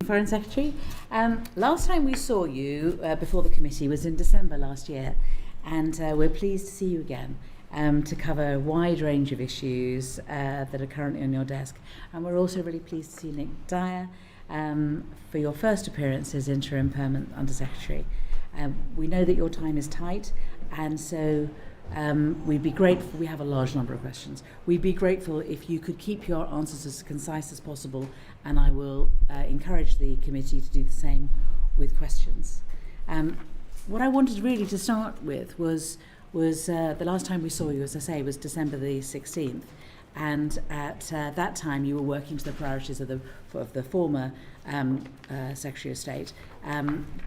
Foreign Secretary. Last time we saw you before the committee was in December last year, and we're pleased to see you again to cover a wide range of issues that are currently on your desk. And we're also really pleased to see Nick Dyer for your first appearance as Interim Permanent Under-Secretary. We know that your time is tight, and so we'd be grateful. We have a large number of questions. We'd be grateful if you could keep your answers as concise as possible, and I will encourage the committee to do the same with questions. What I wanted really to start with was the last time we saw you, as I say, was December the 16th, and at that time you were working to the priorities of the former Secretary of State.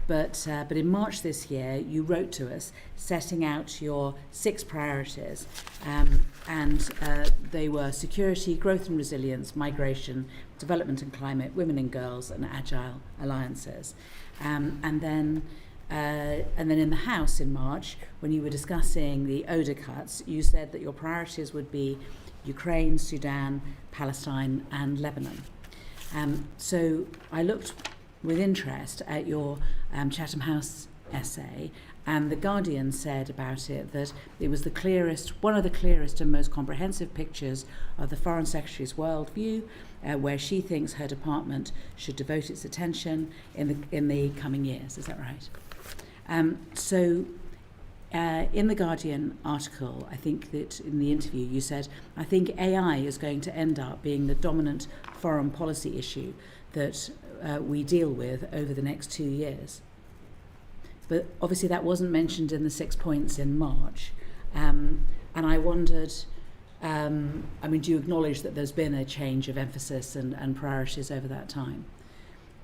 But in March this year, you wrote to us setting out your 6 priorities, and they were security, growth and resilience, migration, development and climate, women and girls, and agile alliances. And then in the House in March, when you were discussing the ODA cuts, you said that your priorities would be Ukraine, Sudan, Palestine, and Lebanon. So I looked with interest at your Chatham House essay, and The Guardian said about it that it was one of the clearest and most comprehensive pictures of the Foreign Secretary's worldview, where she thinks her department should devote its attention in the coming years. Is that right? In the Guardian article, I think that in the interview you said, I think AI is going to end up being the dominant foreign policy issue that we deal with over the next 2 years. But obviously that wasn't mentioned in the 6 points in March. And I wondered, do you acknowledge that there's been a change of emphasis and priorities over that time?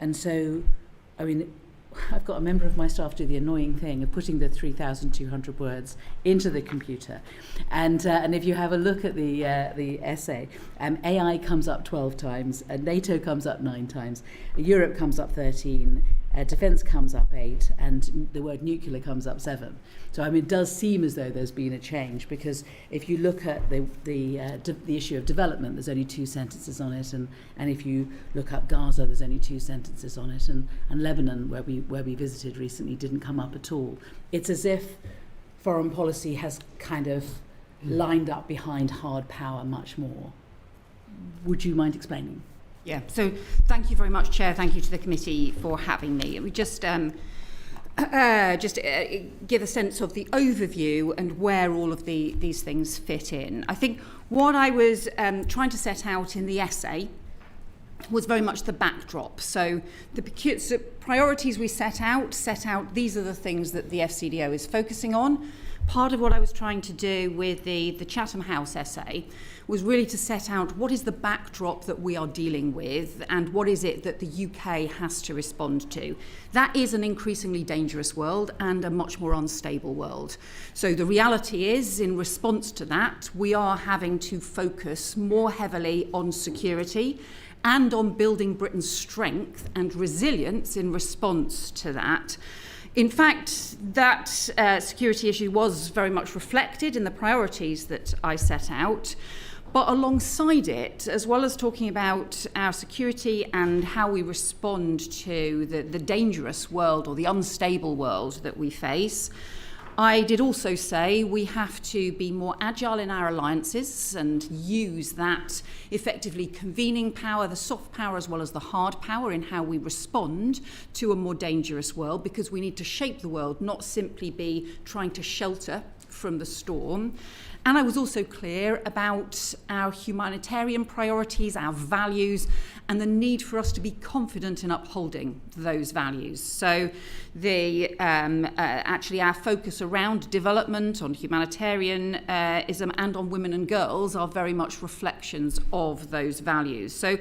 And so, I've got a member of my staff do the annoying thing of putting the 3,200 words into the computer, and if you have a look at the essay, AI comes up 12 times, NATO comes up 9 times, Europe comes up 13, defence comes up 8, and the word nuclear comes up 7. So it does seem as though there's been a change, because if you look at the issue of development, there's only 2 sentences on it, and if you look up Gaza, there's only 2 sentences on it, and Lebanon, where we visited recently, didn't come up at all. It's as if foreign policy has kind of lined up behind hard power much more. Would you mind explaining? Yeah, so thank you very much, Chair. Thank you to the committee for having me. We just give a sense of the overview and where all of these things fit in. I think what I was trying to set out in the essay was very much the backdrop. So the priorities we set out, these are the things that the FCDO is focusing on. Part of what I was trying to do with the Chatham House essay was really to set out what is the backdrop that we are dealing with and what is it that the UK has to respond to. That is an increasingly dangerous world and a much more unstable world. So the reality is, in response to that, we are having to focus more heavily on security and on building Britain's strength and resilience in response to that. In fact, that security issue was very much reflected in the priorities that I set out. But alongside it, as well as talking about our security and how we respond to the dangerous world or the unstable world that we face, I did also say we have to be more agile in our alliances and use that effectively convening power, the soft power as well as the hard power, in how we respond to a more dangerous world, because we need to shape the world, not simply be trying to shelter from the storm. And I was also clear about our humanitarian priorities, our values, and the need for us to be confident in upholding those values. So actually our focus around development, on humanitarianism and on women and girls are very much reflections of those values. So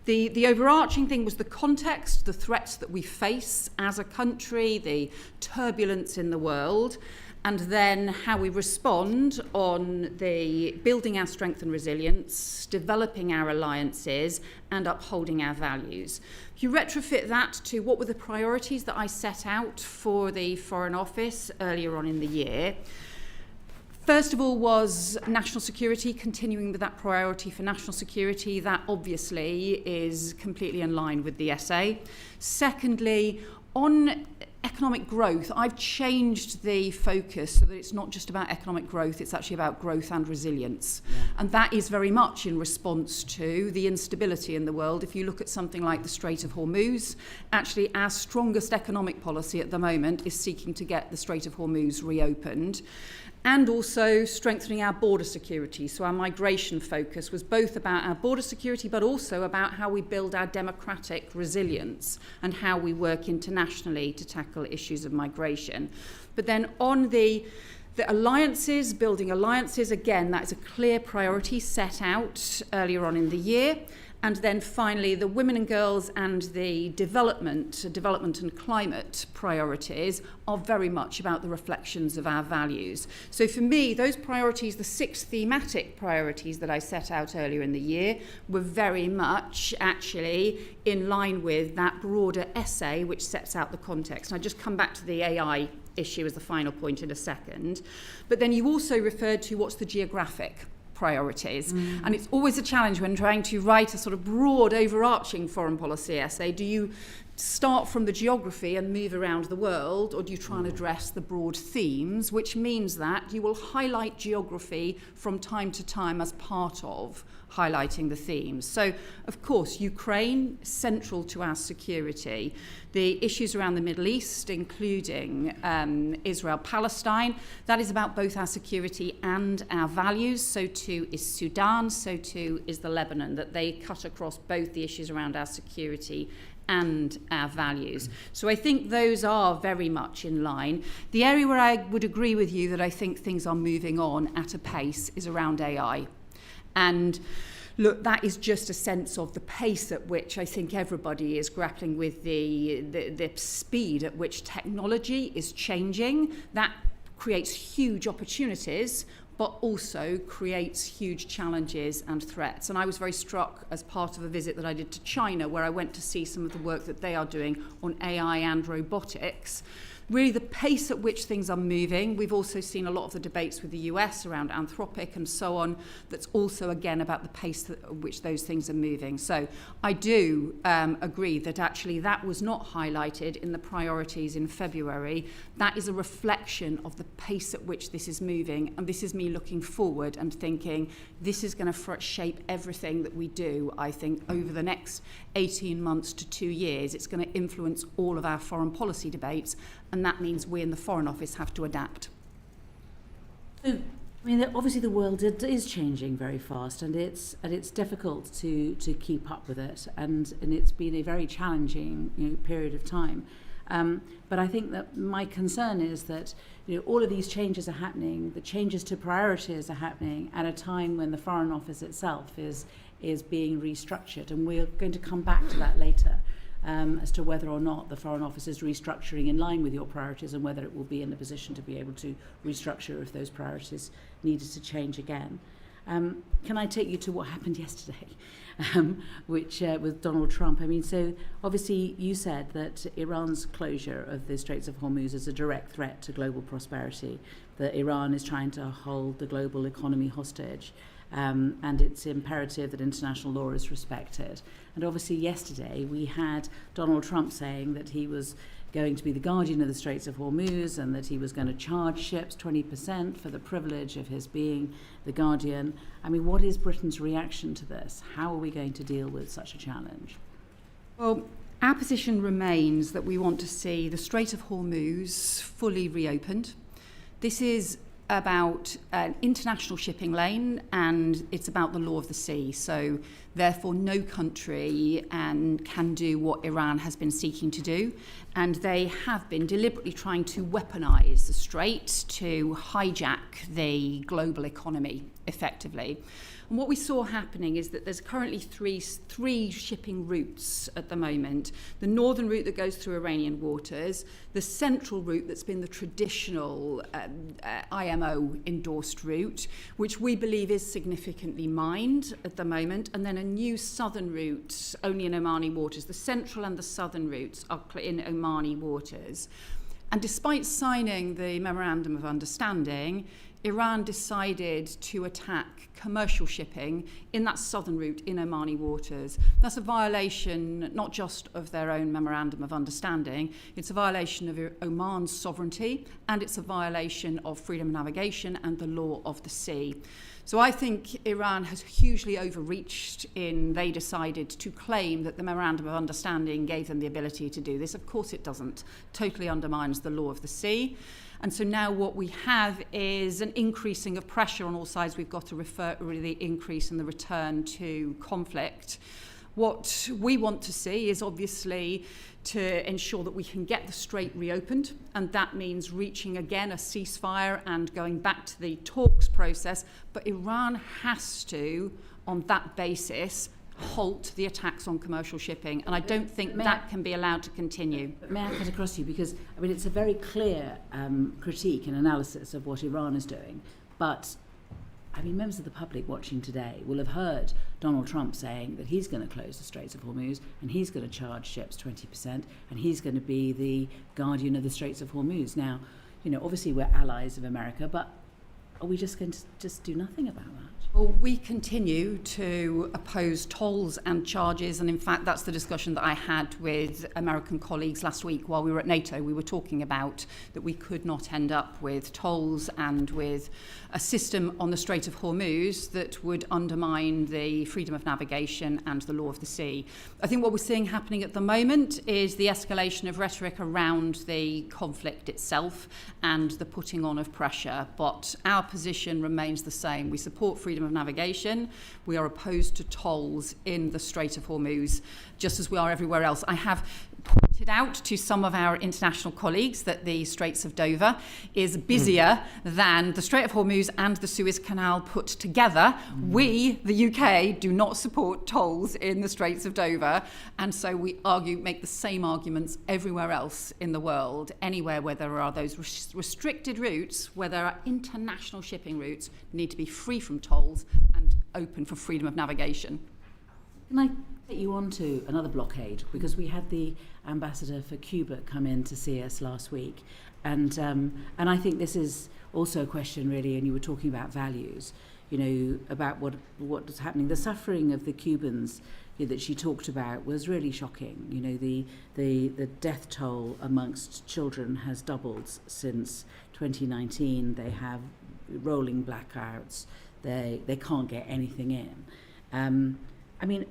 the overarching thing was the context, the threats that we face as a country, the turbulence in the world, and then how we respond on the building our strength and resilience, developing our alliances, and upholding our values. If you retrofit that to what were the priorities that I set out for the Foreign Office earlier on in the year, First of all was national security, continuing with that priority for national security. That obviously is completely in line with the essay. Secondly, on economic growth, I've changed the focus so that it's not just about economic growth, it's actually about growth and resilience. Yeah. And that is very much in response to the instability in the world. If you look at something like the Strait of Hormuz, actually our strongest economic policy at the moment is seeking to get the Strait of Hormuz reopened. And also strengthening our border security. So our migration focus was both about our border security, but also about how we build our democratic resilience and how we work internationally to tackle issues of migration. But then on the alliances, building alliances, again, that is a clear priority set out earlier on in the year. And then finally, the women and girls and the development and climate priorities are very much about the reflections of our values. So for me, those priorities, the 6 thematic priorities that I set out earlier in the year, were very much actually in line with that broader essay which sets out the context. And I'll just come back to the AI issue as the final point in a second. But then you also referred to what's the geographic priorities. And it's always a challenge when trying to write a sort of broad, overarching foreign policy essay. Do you start from the geography and move around the world, or do you try and address the broad themes, which means that you will highlight geography from time to time as part of highlighting the themes. So, of course, Ukraine, central to our security. The issues around the Middle East, including Israel-Palestine, that is about both our security and our values. So too is Sudan, so too is the Lebanon, that they cut across both the issues around our security and our values. So I think those are very much in line. The area where I would agree with you that I think things are moving on at a pace is around AI. And look, that is just a sense of the pace at which I think everybody is grappling with the speed at which technology is changing. That creates huge opportunities, but also creates huge challenges and threats. And I was very struck as part of a visit that I did to China, where I went to see some of the work that they are doing on AI and robotics. Really the pace at which things are moving. We've also seen a lot of the debates with the US around Anthropic and so on. That's also, again, about the pace at which those things are moving. So I do agree that actually that was not highlighted in the priorities in February. That is a reflection of the pace at which this is moving. And this is me looking forward and thinking this is going to shape everything that we do, I think, over the next 18 months to 2 years. It's going to influence all of our foreign policy debates. And that means we in the Foreign Office have to adapt. So, I mean, obviously the world is changing very fast, and it's difficult to keep up with it, and it's been a very challenging period of time. But I think that my concern is that all of these changes are happening. The changes to priorities are happening at a time when the Foreign Office itself is being restructured, and we're going to come back to that later. As to whether or not the Foreign Office is restructuring in line with your priorities, and whether it will be in a position to be able to restructure if those priorities needed to change again. Can I take you to what happened yesterday, which with Donald Trump? I mean, so obviously you said that Iran's closure of the Straits of Hormuz is a direct threat to global prosperity, that Iran is trying to hold the global economy hostage. And it's imperative that international law is respected. And obviously yesterday we had Donald Trump saying that he was going to be the guardian of the Straits of Hormuz, and that he was going to charge ships 20% for the privilege of his being the guardian. I mean, what is Britain's reaction to this? How are we going to deal with such a challenge? Well, our position remains that we want to see the Strait of Hormuz fully reopened. This is about an international shipping lane, and it's about the law of the sea. So therefore no country can do what Iran has been seeking to do, and they have been deliberately trying to weaponize the strait to hijack the global economy effectively. And what we saw happening is that there's currently three shipping routes at the moment. The northern route that goes through Iranian waters, the central route that's been the traditional IMO endorsed route, which we believe is significantly mined at the moment, and then a new southern route only in Omani waters. The central and the southern routes are in Omani waters. And despite signing the Memorandum of Understanding, Iran decided to attack commercial shipping in that southern route in Omani waters. That's a violation not just of their own memorandum of understanding, it's a violation of Oman's sovereignty, and it's a violation of freedom of navigation and the law of the sea. So I think Iran has hugely overreached in they decided to claim that the memorandum of understanding gave them the ability to do this. Of course it doesn't. Totally undermines the law of the sea. And so now what we have is an increasing of pressure on all sides. We've got to refer to the increase in the return to conflict. What we want to see is obviously to ensure that we can get the strait reopened, and that means reaching again a ceasefire and going back to the talks process. But Iran has to, on that basis, halt the attacks on commercial shipping, and I don't think that can be allowed to continue. But may I cut across you? Because, I mean, it's a very clear critique and analysis of what Iran is doing, but I mean, members of the public watching today will have heard Donald Trump saying that he's going to close the Straits of Hormuz and he's going to charge ships 20% and he's going to be the guardian of the Straits of Hormuz. Now, you know, obviously we're allies of America, but are we just going to just do nothing about that? Well, we continue to oppose tolls and charges, and in fact that's the discussion that I had with American colleagues last week while we were at NATO. We were talking about that we could not end up with tolls and with a system on the Strait of Hormuz that would undermine the freedom of navigation and the law of the sea. I think what we're seeing happening at the moment is the escalation of rhetoric around the conflict itself and the putting on of pressure, but our position remains the same. We support freedom of navigation. We are opposed to tolls in the Strait of Hormuz, just as we are everywhere else. I have pointed out to some of our international colleagues that the Straits of Dover is busier than the Strait of Hormuz and the Suez Canal put together. We, the UK, do not support tolls in the Straits of Dover, and so we make the same arguments everywhere else in the world. Anywhere where there are those restricted routes, where there are international shipping routes, need to be free from tolls and open for freedom of navigation. Can I take you on to another blockade? Because we had the ambassador for Cuba come in to see us last week, and I think this is also a question really, and you were talking about values, you know, about what was happening. The suffering of the Cubans that she talked about was really shocking. You know, the death toll amongst children has doubled since 2019. They have rolling blackouts. They can't get anything in. I mean,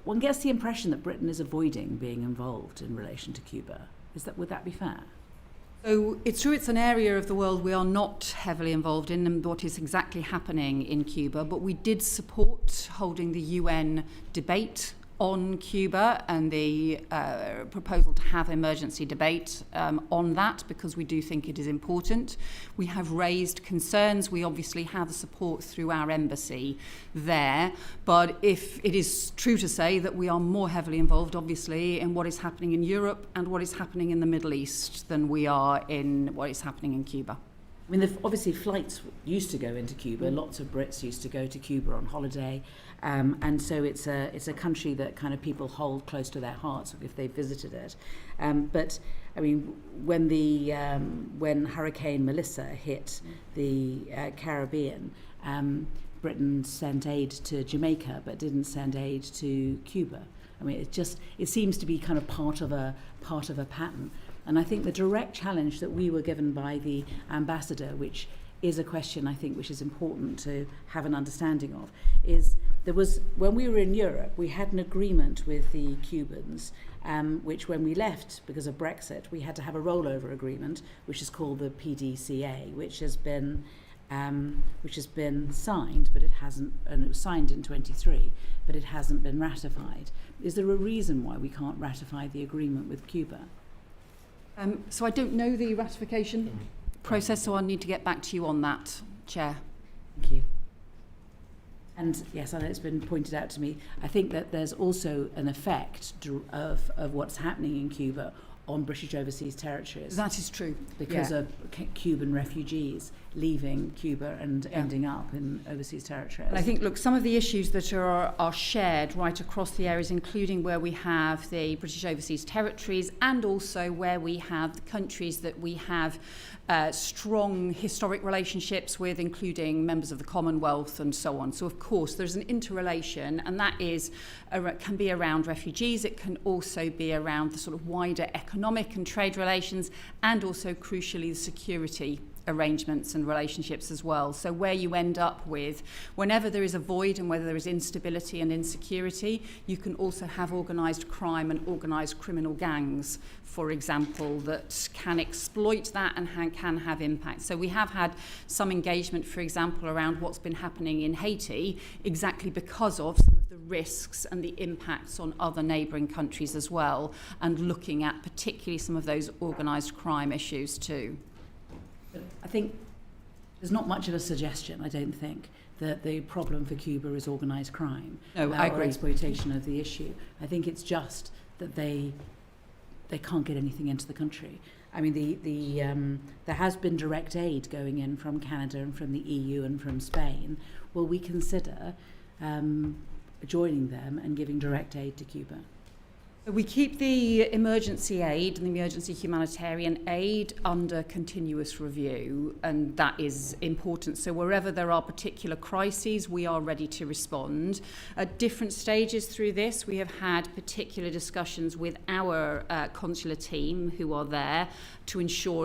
one gets the impression that Britain is avoiding being involved in relation to Cuba. Would that be fair? So it's true it's an area of the world we are not heavily involved in and what is exactly happening in Cuba, but we did support holding the UN debate on Cuba and the proposal to have emergency debate on that, because we do think it is important. We have raised concerns. We obviously have the support through our embassy there, but if it is true to say that we are more heavily involved, obviously, in what is happening in Europe and what is happening in the Middle East than we are in what is happening in Cuba. I mean, obviously flights used to go into Cuba. Lots of Brits used to go to Cuba on holiday, and so it's a country that kind of people hold close to their hearts if they visited it. But I mean, when Hurricane Melissa hit the Caribbean, Britain sent aid to Jamaica, but didn't send aid to Cuba. I mean, it seems to be kind of part of a pattern. And I think the direct challenge that we were given by the ambassador, which is a question I think which is important to have an understanding of, is when we were in Europe, we had an agreement with the Cubans, which when we left because of Brexit, we had to have a rollover agreement, which is called the PDCA, which has been signed, but it hasn't, and it was signed in 23, but it hasn't been ratified. Is there a reason why we can't ratify the agreement with Cuba? So I don't know the ratification process, so I'll need to get back to you on that, Chair. Thank you. And yes, I know it's been pointed out to me, I think that there's also an effect of what's happening in Cuba on British overseas territories. That is true. Because of Cuban refugees leaving Cuba and ending up in overseas territories. And I think, look, some of the issues that are shared right across the areas, including where we have the British overseas territories and also where we have the countries that we have strong historic relationships with, including members of the Commonwealth and so on. So, of course, there's an interrelation, and that can be around refugees. It can also be around the sort of wider economic and trade relations, and also, crucially, the security arrangements and relationships as well. So where you end up with, whenever there is a void and whether there is instability and insecurity, you can also have organised crime and organised criminal gangs, for example, that can exploit that and can have impact. So we have had some engagement, for example, around what's been happening in Haiti, exactly because of some of the risks and the impacts on other neighbouring countries as well, and looking at particularly some of those organised crime issues too. I think there's not much of a suggestion, I don't think, that the problem for Cuba is organised crime. No, I agree. Or exploitation of the issue. I think it's just that they can't get anything into the country. I mean, there has been direct aid going in from Canada and from the EU and from Spain. Will we consider joining them and giving direct aid to Cuba? We keep the emergency aid and the emergency humanitarian aid under continuous review, and that is important. So wherever there are particular crises, we are ready to respond. At different stages through this, we have had particular discussions with our consular team who are there to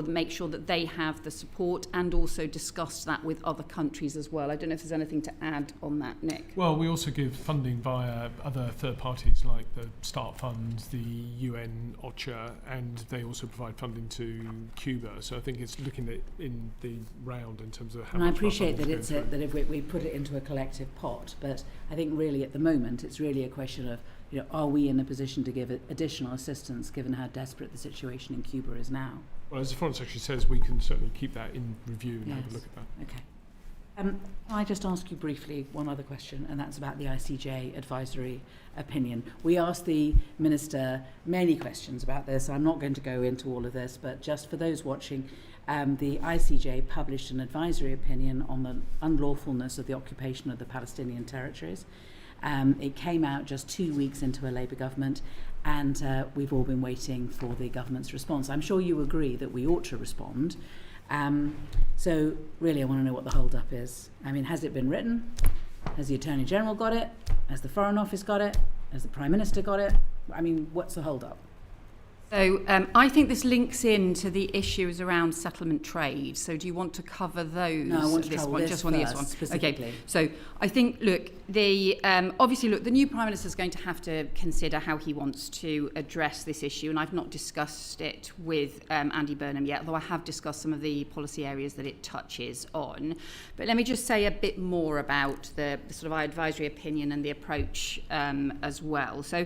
make sure that they have the support, and also discuss that with other countries as well. I don't know if there's anything to add on that, Nick. Well, we also give funding via other third parties like the START Fund, the UN, OCHA, and they also provide funding to Cuba. So I think it's looking at in the round in terms of how. And I appreciate that that if we put it into a collective pot, but I think really at the moment it's really a question of, are we in a position to give additional assistance given how desperate the situation in Cuba is now? Well, as the Foreign Secretary says, we can certainly keep that in review and have a look at that. Okay. Can I just ask you briefly one other question, and that's about the ICJ advisory opinion. We asked the Minister many questions about this. I'm not going to go into all of this, but just for those watching, the ICJ published an advisory opinion on the unlawfulness of the occupation of the Palestinian territories. It came out just 2 weeks into a Labour government, and we've all been waiting for the government's response. I'm sure you agree that we ought to respond. So really I want to know what the hold-up is. I mean, has it been written? Has the Attorney General got it? Has the Foreign Office got it? Has the Prime Minister got it? I mean, what's the hold-up? So I think this links into the issues around settlement trade. So do you want to cover those? No, I want to this cover one, this just first, on this one. specifically. Okay. So I think, look, obviously, the new Prime Minister is going to have to consider how he wants to address this issue, and I've not discussed it with Andy Burnham yet, although I have discussed some of the policy areas that it touches on. But let me just say a bit more about the sort of advisory opinion and the approach as well. So.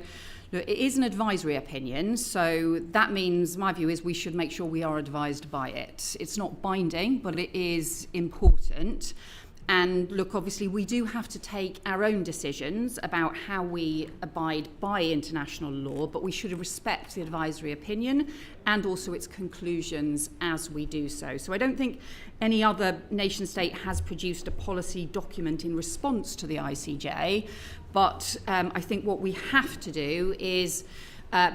Look, it is an advisory opinion, so that means, my view is, we should make sure we are advised by it. It's not binding, but it is important. And look, obviously, we do have to take our own decisions about how we abide by international law, but we should respect the advisory opinion and also its conclusions as we do so. So I don't think any other nation state has produced a policy document in response to the ICJ, but I think what we have to do is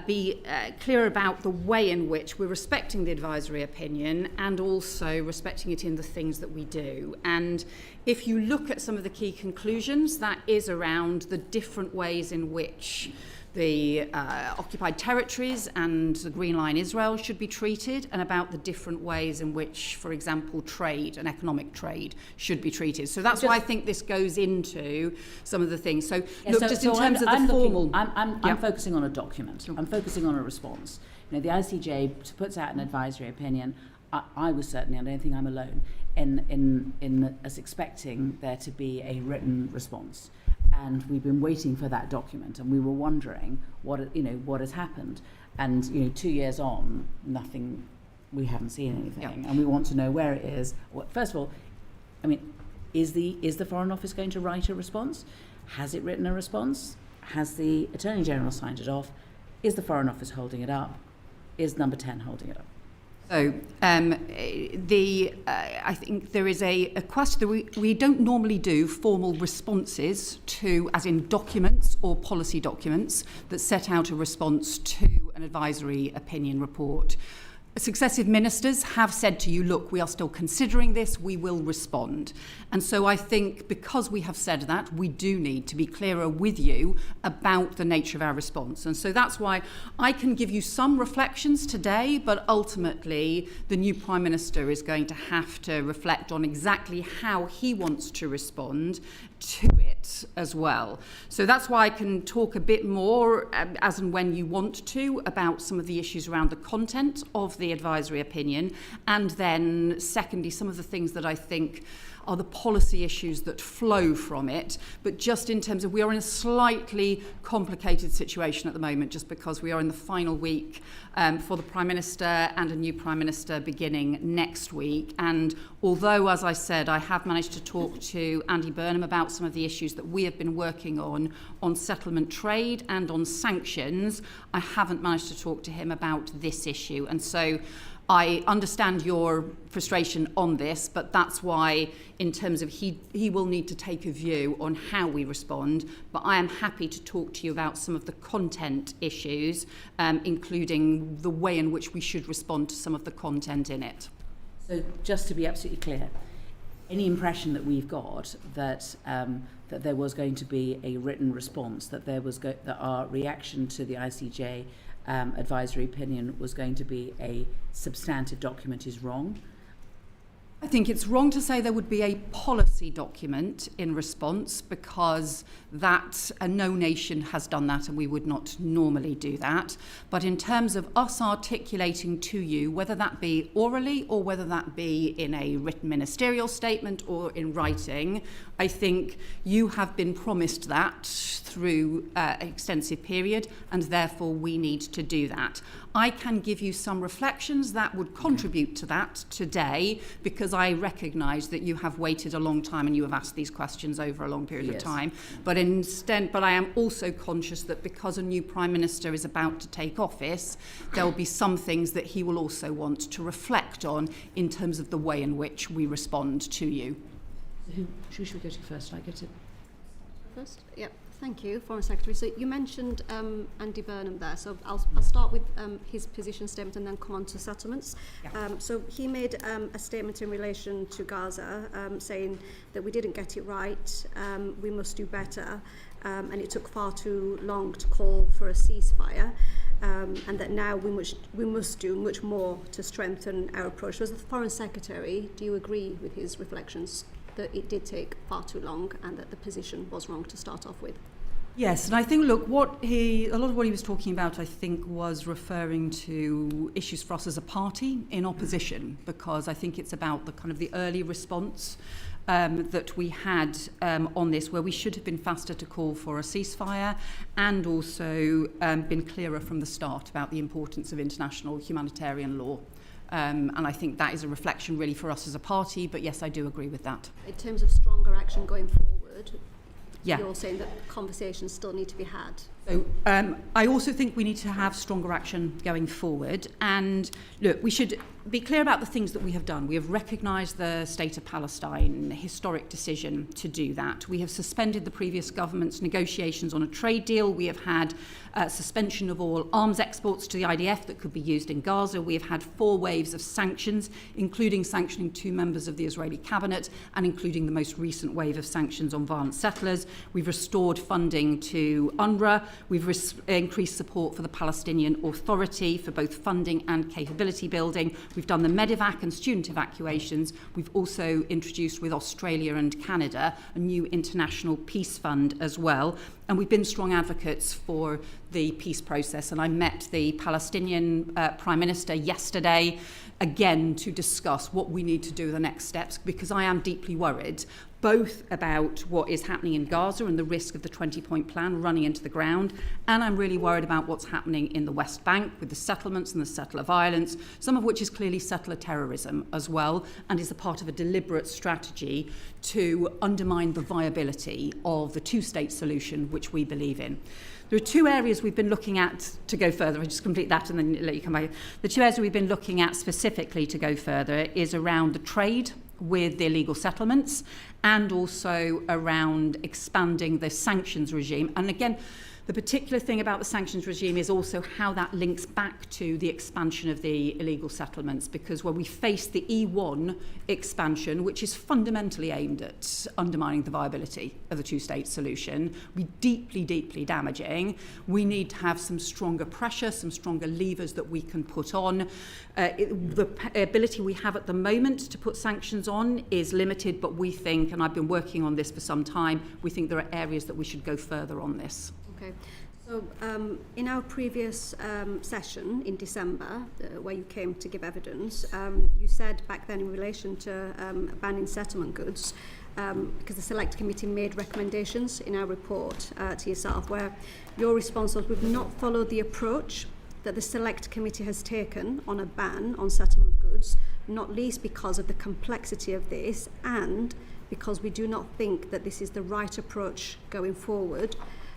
be clear about the way in which we're respecting the advisory opinion and also respecting it in the things that we do. And if you look at some of the key conclusions, that is around the different ways in which the occupied territories and the Green Line Israel should be treated, and about the different ways in which, for example, trade and economic trade should be treated. So that's why I think this goes into some of the things. So, look, just in terms of the formal... I'm focusing on a document. Sure. I'm focusing on a response. The ICJ puts out an advisory opinion. I was certainly, I don't think I'm alone, in us expecting there to be a written response. And we've been waiting for that document, and we were wondering what has happened. And 2 years on, nothing. We haven't seen anything, and we want to know where it is. First of all, I mean, is the Foreign Office going to write a response? Has it written a response? Has the Attorney General signed it off? Is the Foreign Office holding it up? is number 10 holding it up? So I think there is a question that we don't normally do formal responses to, as in documents or policy documents that set out a response to an advisory opinion report. Successive ministers have said to you, look, we are still considering this, we will respond. And so I think because we have said that, we do need to be clearer with you about the nature of our response. And so that's why I can give you some reflections today, but ultimately the new Prime Minister is going to have to reflect on exactly how he wants to respond to it as well. So that's why I can talk a bit more as and when you want to about some of the issues around the content of the advisory opinion, and then secondly some of the things that I think are the policy issues that flow from it. But just in terms of, we are in a slightly complicated situation at the moment just because we are in the final week for the Prime Minister and a new Prime Minister beginning next week. And although, as I said, I have managed to talk to Andy Burnham about some of the issues that we have been working on settlement trade and on sanctions, I haven't managed to talk to him about this issue. And so I understand your frustration on this, but that's why, in terms of he will need to take a view on how we respond. But I am happy to talk to you about some of the content issues, including the way in which we should respond to some of the content in it. So just to be absolutely clear, any impression that we've got that that there was going to be a written response, that there was that our reaction to the ICJ advisory opinion was going to be a substantive document is wrong? I think it's wrong to say there would be a policy document in response, because that no nation has done that and we would not normally do that. But in terms of us articulating to you, whether that be orally or whether that be in a written ministerial statement or in writing, I think you have been promised that through an extensive period, and therefore we need to do that. I can give you some reflections that would contribute to that today, because I recognise that you have waited a long time and you have asked these questions over a long period of time. But I am also conscious that because a new Prime Minister is about to take office, there will be some things that he will also want to reflect on in terms of the way in which we respond to you. Who should we go to first? Shall I go to first? Yeah. Thank you, Foreign Secretary. So you mentioned Andy Burnham there, so I'll start with his position statement and then come on to settlements. Yeah. So he made a statement in relation to Gaza, saying that we didn't get it right, we must do better, and it took far too long to call for a ceasefire, and that now we must do much more to strengthen our approach. So as the Foreign Secretary, do you agree with his reflections that it did take far too long and that the position was wrong to start off with? Yes, and I think, look, a lot of what he was talking about, I think, was referring to issues for us as a party in opposition, because I think it's about the kind of the early response that we had on this, where we should have been faster to call for a ceasefire, and also been clearer from the start about the importance of international humanitarian law. And I think that is a reflection really for us as a party, but yes, I do agree with that. In terms of stronger action going forward, yeah. You're saying that conversations still need to be had. So I also think we need to have stronger action going forward. And look, we should be clear about the things that we have done. We have recognised the State of Palestine, a historic decision to do that. We have suspended the previous government's negotiations on a trade deal. We have had suspension of all arms exports to the IDF that could be used in Gaza. We have had 4 waves of sanctions, including sanctioning 2 members of the Israeli cabinet, and including the most recent wave of sanctions on violent settlers. We've restored funding to UNRWA. We've increased support for the Palestinian Authority for both funding and capability building. We've done the medevac and student evacuations. We've also introduced with Australia and Canada a new international peace fund as well. And we've been strong advocates for the peace process. And I met the Palestinian Prime Minister yesterday, again, to discuss what we need to do the next steps, because I am deeply worried both about what is happening in Gaza and the risk of the 20-point plan running into the ground, and I'm really worried about what's happening in the West Bank with the settlements and the settler violence, some of which is clearly settler terrorism as well, and is a part of a deliberate strategy to undermine the viability of the 2-state solution which we believe in. There are two areas we've been looking at to go further. I'll just complete that and then let you come back. The two areas we've been looking at specifically to go further is around the trade with the illegal settlements and also around expanding the sanctions regime. And again, the particular thing about the sanctions regime is also how that links back to the expansion of the illegal settlements, because when we face the E1 expansion, which is fundamentally aimed at undermining the viability of the two-state solution, be deeply, deeply damaging, we need to have some stronger pressure, some stronger levers that we can put on. The ability we have at the moment to put sanctions on is limited, but we think, and I've been working on this for some time, we think there are areas that we should go further on this. Okay. So in our previous session in December, where you came to give evidence, you said back then in relation to banning settlement goods, because the Select Committee made recommendations in our report to yourself, where your response was, we've not followed the approach that the Select Committee has taken on a ban on settlement goods, not least because of the complexity of this and because we do not think that this is the right approach going forward.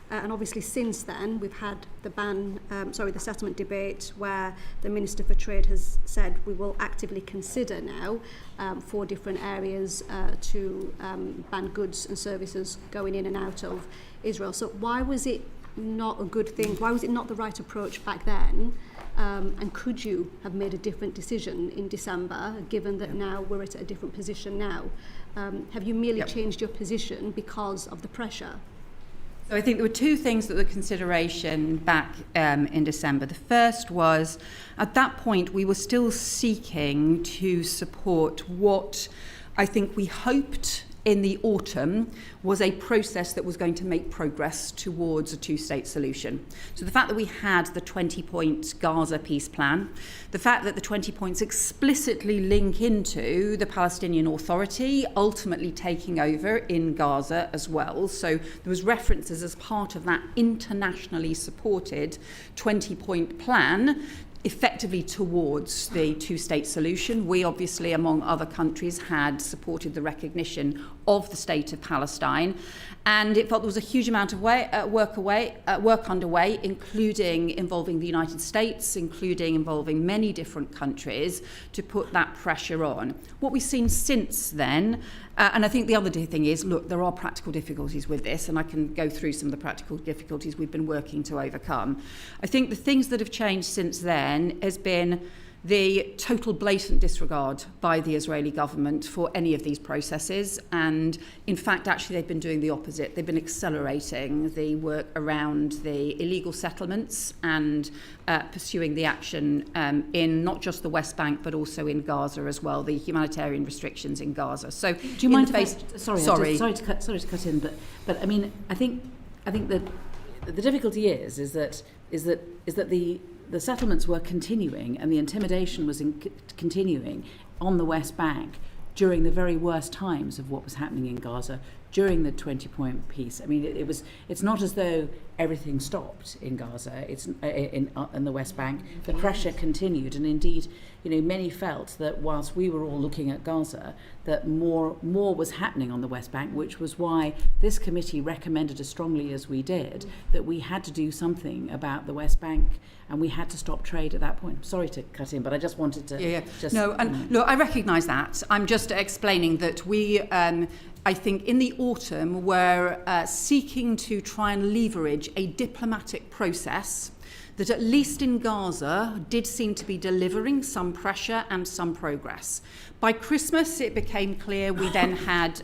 And obviously since then we've had the settlement debate where the Minister for Trade has said we will actively consider now 4 different areas to ban goods and services going in and out of Israel. So why was it not a good thing? Why was it not the right approach back then? And could you have made a different decision in December, given that now we're at a different position now? Have you merely changed your position because of the pressure? So I think there were 2 things that were consideration back in December. The first was, at that point, we were still seeking to support what I think we hoped in the autumn was a process that was going to make progress towards a two-state solution. So the fact that we had the 20-point Gaza peace plan, the fact that the 20 points explicitly link into the Palestinian Authority ultimately taking over in Gaza as well. So there was references as part of that internationally supported 20-point plan effectively towards the two-state solution. We obviously, among other countries, had supported the recognition of the state of Palestine, and it felt there was a huge amount of work underway, including involving the United States, including involving many different countries, to put that pressure on. What we've seen since then, and I think the other thing is, look, there are practical difficulties with this, and I can go through some of the practical difficulties we've been working to overcome. I think the things that have changed since then has been the total blatant disregard by the Israeli government for any of these processes. And in fact, actually, they've been doing the opposite. They've been accelerating the work around the illegal settlements and pursuing the action in not just the West Bank, but also in Gaza as well, the humanitarian restrictions in Gaza. So do you mind sorry to cut in, but I mean, I think that the difficulty is that the settlements were continuing and the intimidation was continuing on the West Bank during the very worst times of what was happening in Gaza during the 20-point peace. I mean, it's not as though everything stopped in Gaza. It's in the West Bank. The pressure continued, and indeed, many felt that whilst we were all looking at Gaza, that more was happening on the West Bank, which was why this committee recommended as strongly as we did that we had to do something about the West Bank, and we had to stop trade at that point. Sorry to cut in, but I just wanted to look, I recognise that. I'm just explaining that we I think in the autumn were seeking to try and leverage a diplomatic process that at least in Gaza did seem to be delivering some pressure and some progress. By Christmas, it became clear we then had,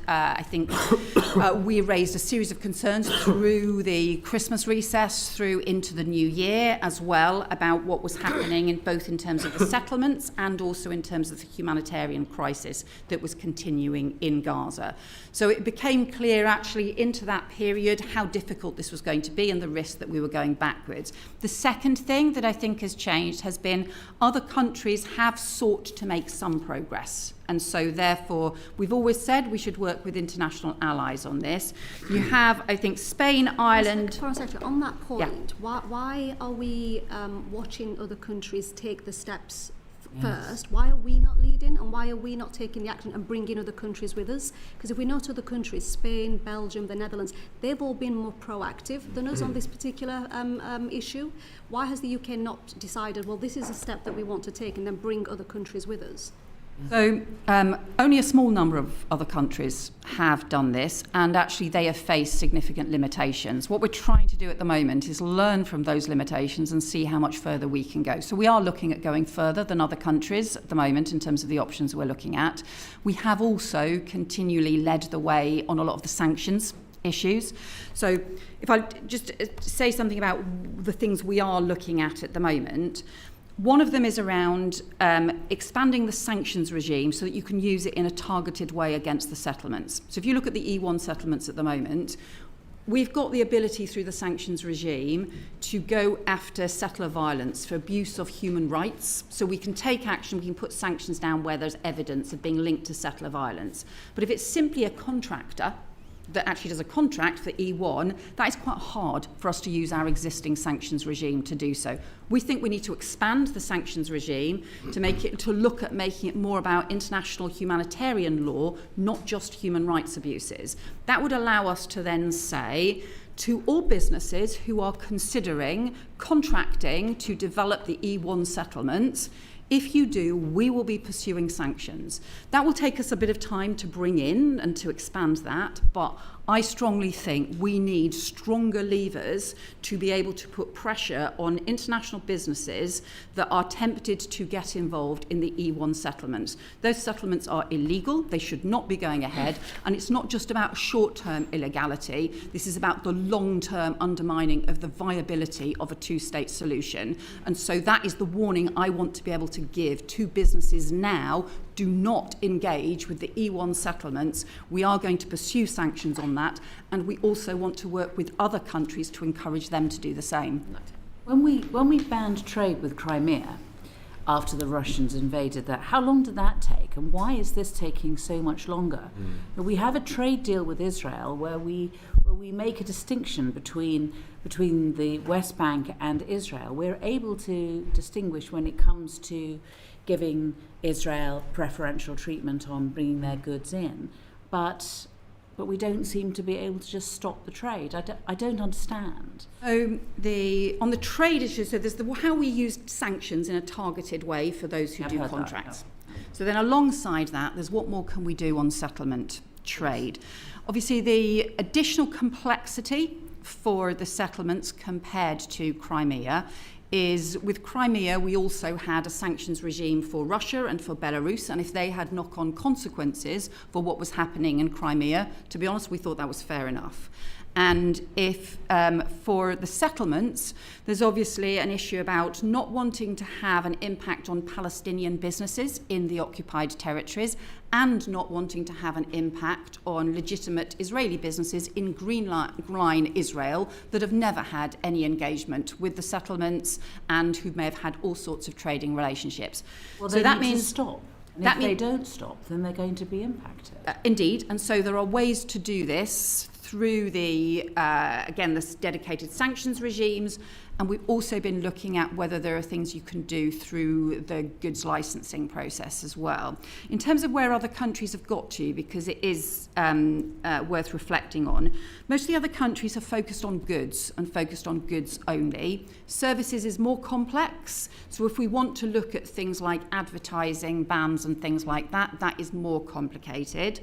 we raised a series of concerns through the Christmas recess, through into the new year as well, about what was happening both in terms of the settlements and also in terms of the humanitarian crisis that was continuing in Gaza. So it became clear actually into that period how difficult this was going to be and the risk that we were going backwards. The second thing that I think has changed has been other countries have sought to make some progress. And so, therefore, we've always said we should work with international allies on this. You have, I think, Spain, Ireland... On that point, why are we watching other countries take the steps first? Why are we not leading, and why are we not taking the action and bringing other countries with us? Because if we note other countries, Spain, Belgium, the Netherlands, they've all been more proactive than us on this particular issue. Why has the UK not decided, well, this is a step that we want to take, and then bring other countries with us? So only a small number of other countries have done this, and actually they have faced significant limitations. What we're trying to do at the moment is learn from those limitations and see how much further we can go. So we are looking at going further than other countries at the moment in terms of the options we're looking at. We have also continually led the way on a lot of the sanctions issues. So if I just say something about the things we are looking at the moment, one of them is around expanding the sanctions regime so that you can use it in a targeted way against the settlements. So if you look at the E1 settlements at the moment, we've got the ability through the sanctions regime to go after settler violence for abuse of human rights. So we can take action, we can put sanctions down where there's evidence of being linked to settler violence. But if it's simply a contractor that actually does a contract for E1, that is quite hard for us to use our existing sanctions regime to do so. We think we need to expand the sanctions regime to look at making it more about international humanitarian law, not just human rights abuses. That would allow us to then say to all businesses who are considering contracting to develop the E1 settlements, if you do, we will be pursuing sanctions. That will take us a bit of time to bring in and to expand that, but I strongly think we need stronger levers to be able to put pressure on international businesses that are tempted to get involved in the E1 settlements. Those settlements are illegal, they should not be going ahead, and it's not just about short-term illegality, this is about the long-term undermining of the viability of a two-state solution. And so that is the warning I want to be able to give to businesses now. Do not engage with the E1 settlements. We are going to pursue sanctions on that, and we also want to work with other countries to encourage them to do the same. When we banned trade with Crimea after the Russians invaded that, how long did that take, and why is this taking so much longer? We have a trade deal with Israel where we make a distinction between the West Bank and Israel. We're able to distinguish when it comes to giving Israel preferential treatment on bringing their goods in, but we don't seem to be able to just stop the trade. I don't understand. So on the trade issue, so there's how we use sanctions in a targeted way for those who do contracts. So then alongside that, there's what more can we do on settlement trade. Obviously, the additional complexity for the settlements compared to Crimea is with Crimea, we also had a sanctions regime for Russia and for Belarus, and if they had knock-on consequences for what was happening in Crimea, to be honest, we thought that was fair enough. And if for the settlements, there's obviously an issue about not wanting to have an impact on Palestinian businesses in the occupied territories and not wanting to have an impact on legitimate Israeli businesses in Green Line Israel that have never had any engagement with the settlements and who may have had all sorts of trading relationships. Well, so that means stop. And if they don't stop, then they're going to be impacted. Indeed, and so there are ways to do this through the dedicated sanctions regimes, and we've also been looking at whether there are things you can do through the goods licensing process as well. In terms of where other countries have got to, because it is worth reflecting on, most of the other countries have focused on goods and focused on goods only. Services is more complex, so if we want to look at things like advertising bans and things like that, that is more complicated.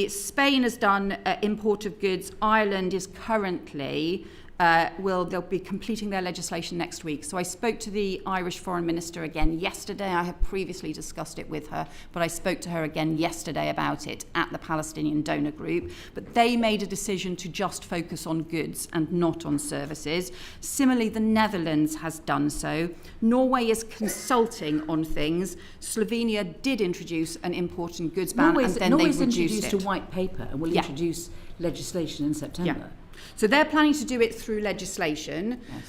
Spain has done import of goods. Ireland is currently they'll be completing their legislation next week. So I spoke to the Irish Foreign Minister again yesterday. I have previously discussed it with her, but I spoke to her again yesterday about it at the Palestinian Donor Group. But they made a decision to just focus on goods and not on services. Similarly, the Netherlands has done so. Norway is consulting on things. Slovenia did introduce an import and goods ban, and then Norway's they reduced introduced a white paper and will introduce legislation in September. Yeah. So they're planning to do it through legislation. Yes.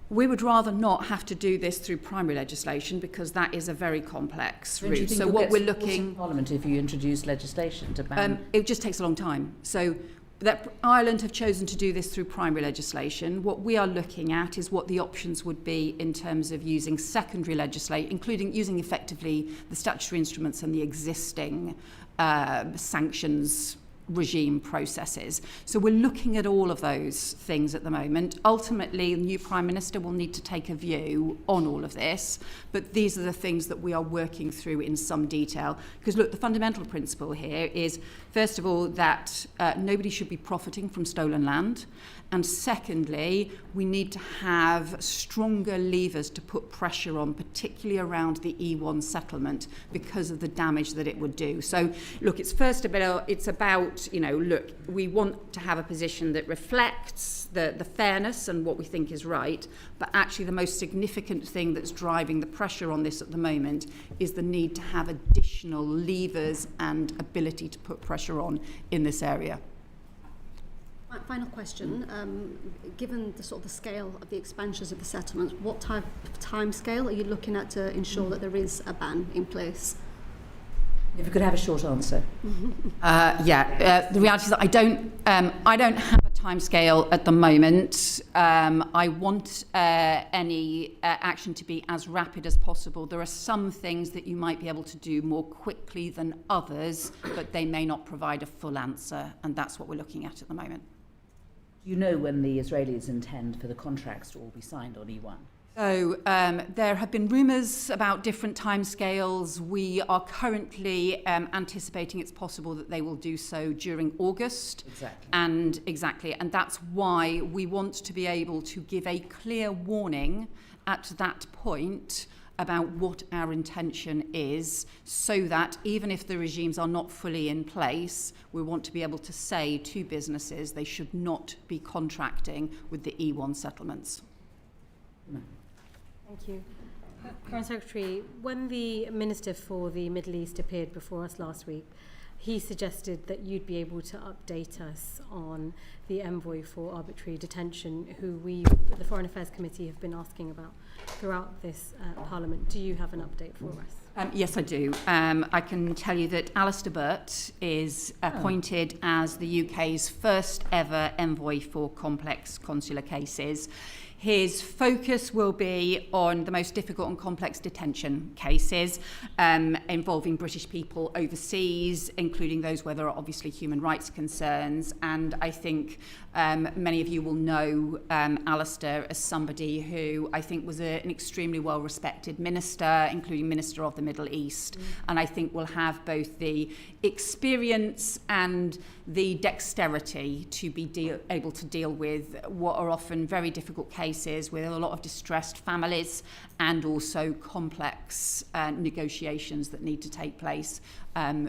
We would rather not have to do this through primary legislation because that is a very complex route. So what we're looking... Parliament if you introduce legislation to ban... it just takes a long time. So that Ireland have chosen to do this through primary legislation. What we are looking at is what the options would be in terms of using secondary legislation, including using effectively the statutory instruments and the existing sanctions regime processes. So we're looking at all of those things at the moment. Ultimately, the new Prime Minister will need to take a view on all of this, but these are the things that we are working through in some detail. Because look, the fundamental principle here is, first of all, that nobody should be profiting from stolen land. And secondly, we need to have stronger levers to put pressure on, particularly around the E1 settlement, because of the damage that it would do. So, look, it's about, look, we want to have a position that reflects the fairness and what we think is right, but actually the most significant thing that's driving the pressure on this at the moment is the need to have additional levers and ability to put pressure on in this area. Final question. Given the sort of the scale of the expansions of the settlements, what type of time scale are you looking at to ensure that there is a ban in place? If you could have a short answer. The reality is that I don't have a timescale at the moment. I want any action to be as rapid as possible. There are some things that you might be able to do more quickly than others, but they may not provide a full answer, and that's what we're looking at the moment. Do you know when the Israelis intend for the contracts to all be signed on E1? So there have been rumours about different timescales. We are currently anticipating it's possible that they will do so during August. Exactly. And that's why we want to be able to give a clear warning at that point about what our intention is, so that even if the regimes are not fully in place, we want to be able to say to businesses they should not be contracting with the E1 settlements. No. Thank you. Foreign Secretary, when the Minister for the Middle East appeared before us last week, he suggested that you'd be able to update us on the envoy for arbitrary detention, who we, the Foreign Affairs Committee, have been asking about throughout this Parliament. Do you have an update for us? Yes, I do. I can tell you that Alistair Burt is appointed as the UK's first ever envoy for complex consular cases. His focus will be on the most difficult and complex detention cases involving British people overseas, including those where there are obviously human rights concerns. And I think many of you will know Alistair as somebody who I think was an extremely well-respected minister, including Minister of the Middle East. And I think will have both the experience and the dexterity to be able to deal with what are often very difficult cases with a lot of distressed families and also complex negotiations that need to take place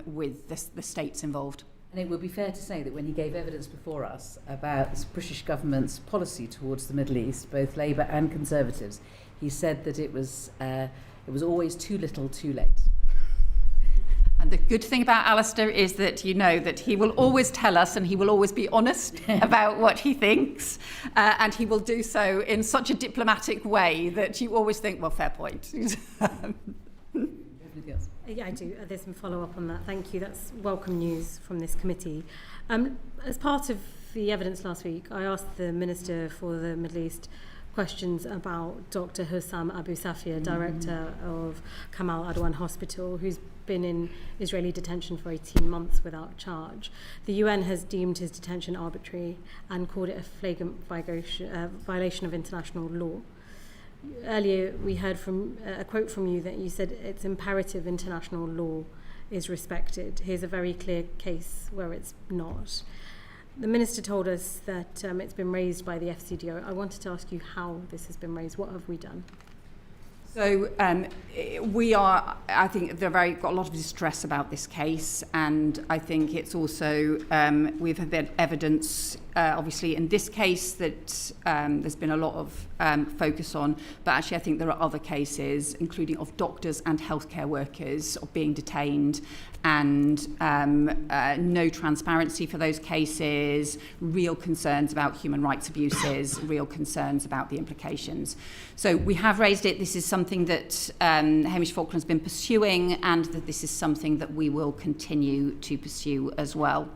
with the states involved. And it would be fair to say that when he gave evidence before us about the British government's policy towards the Middle East, both Labour and Conservatives, he said that it was always too little, too late. And the good thing about Alistair is that you know that he will always tell us and he will always be honest about what he thinks, and he will do so in such a diplomatic way that you always think, well, fair point. Yeah, I do. There's some follow-up on that. Thank you. That's welcome news from this committee. As part of the evidence last week, I asked the Minister for the Middle East questions about Dr. Hussam Abu Safia, director of Kamal Adwan Hospital, who's been in Israeli detention for 18 months without charge. The UN has deemed his detention arbitrary and called it a flagrant violation of international law. Earlier we heard from a quote from you that you said it's imperative international law is respected. Here's a very clear case where it's not. The Minister told us that it's been raised by the FCDO. I wanted to ask you how this has been raised. What have we done? So I think got a lot of distress about this case, and I think it's also, we've had evidence, obviously in this case that there's been a lot of focus on, but actually I think there are other cases, including of doctors and healthcare workers of being detained, and no transparency for those cases, real concerns about human rights abuses, real concerns about the implications. So we have raised it. This is something that Hamish Falkland's been pursuing, and that this is something that we will continue to pursue as well.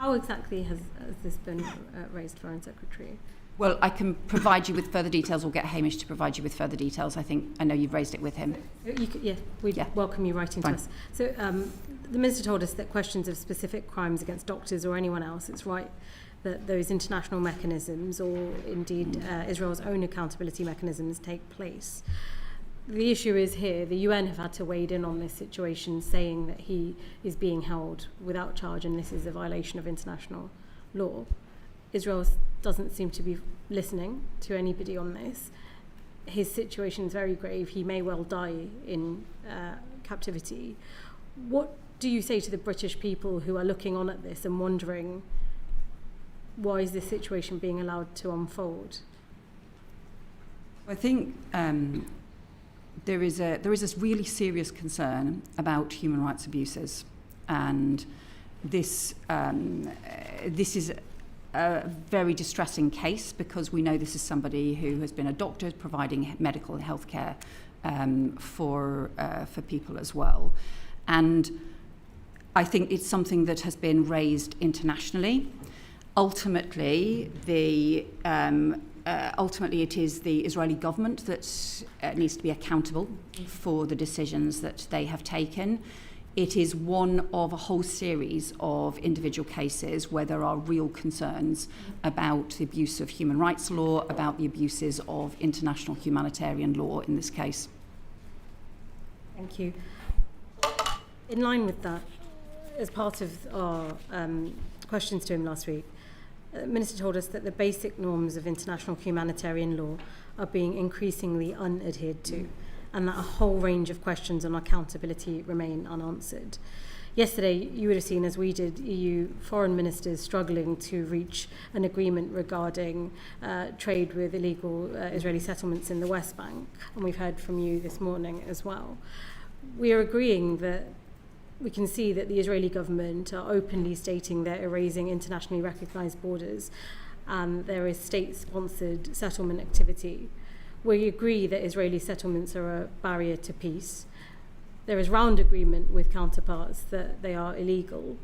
How exactly has this been raised, Foreign Secretary? Well, I can provide you with further details, or get Hamish to provide you with further details. I know you've raised it with him. We'd welcome you writing to us. So the Minister told us that questions of specific crimes against doctors or anyone else, it's right that those international mechanisms, or indeed Israel's own accountability mechanisms, take place. The issue is here, the UN have had to wade in on this situation, saying that he is being held without charge and this is a violation of international law. Israel doesn't seem to be listening to anybody on this. His situation is very grave. He may well die in captivity. What do you say to the British people who are looking on at this and wondering, why is this situation being allowed to unfold? I think there is a really serious concern about human rights abuses, and this is a very distressing case, because we know this is somebody who has been a doctor providing medical health care for people as well. And I think it's something that has been raised internationally. Ultimately, it is the Israeli government that needs to be accountable for the decisions that they have taken. It is one of a whole series of individual cases where there are real concerns about the abuse of human rights law, about the abuses of international humanitarian law in this case. Thank you. In line with that, as part of our questions to him last week, the Minister told us that the basic norms of international humanitarian law are being increasingly unadhered to, and that a whole range of questions on accountability remain unanswered. Yesterday, you would have seen, as we did, EU foreign ministers struggling to reach an agreement regarding trade with illegal Israeli settlements in the West Bank, and we've heard from you this morning as well. We are agreeing that we can see that the Israeli government are openly stating they're erasing internationally recognised borders, and there is state-sponsored settlement activity. We agree that Israeli settlements are a barrier to peace. There is round agreement with counterparts that they are illegal,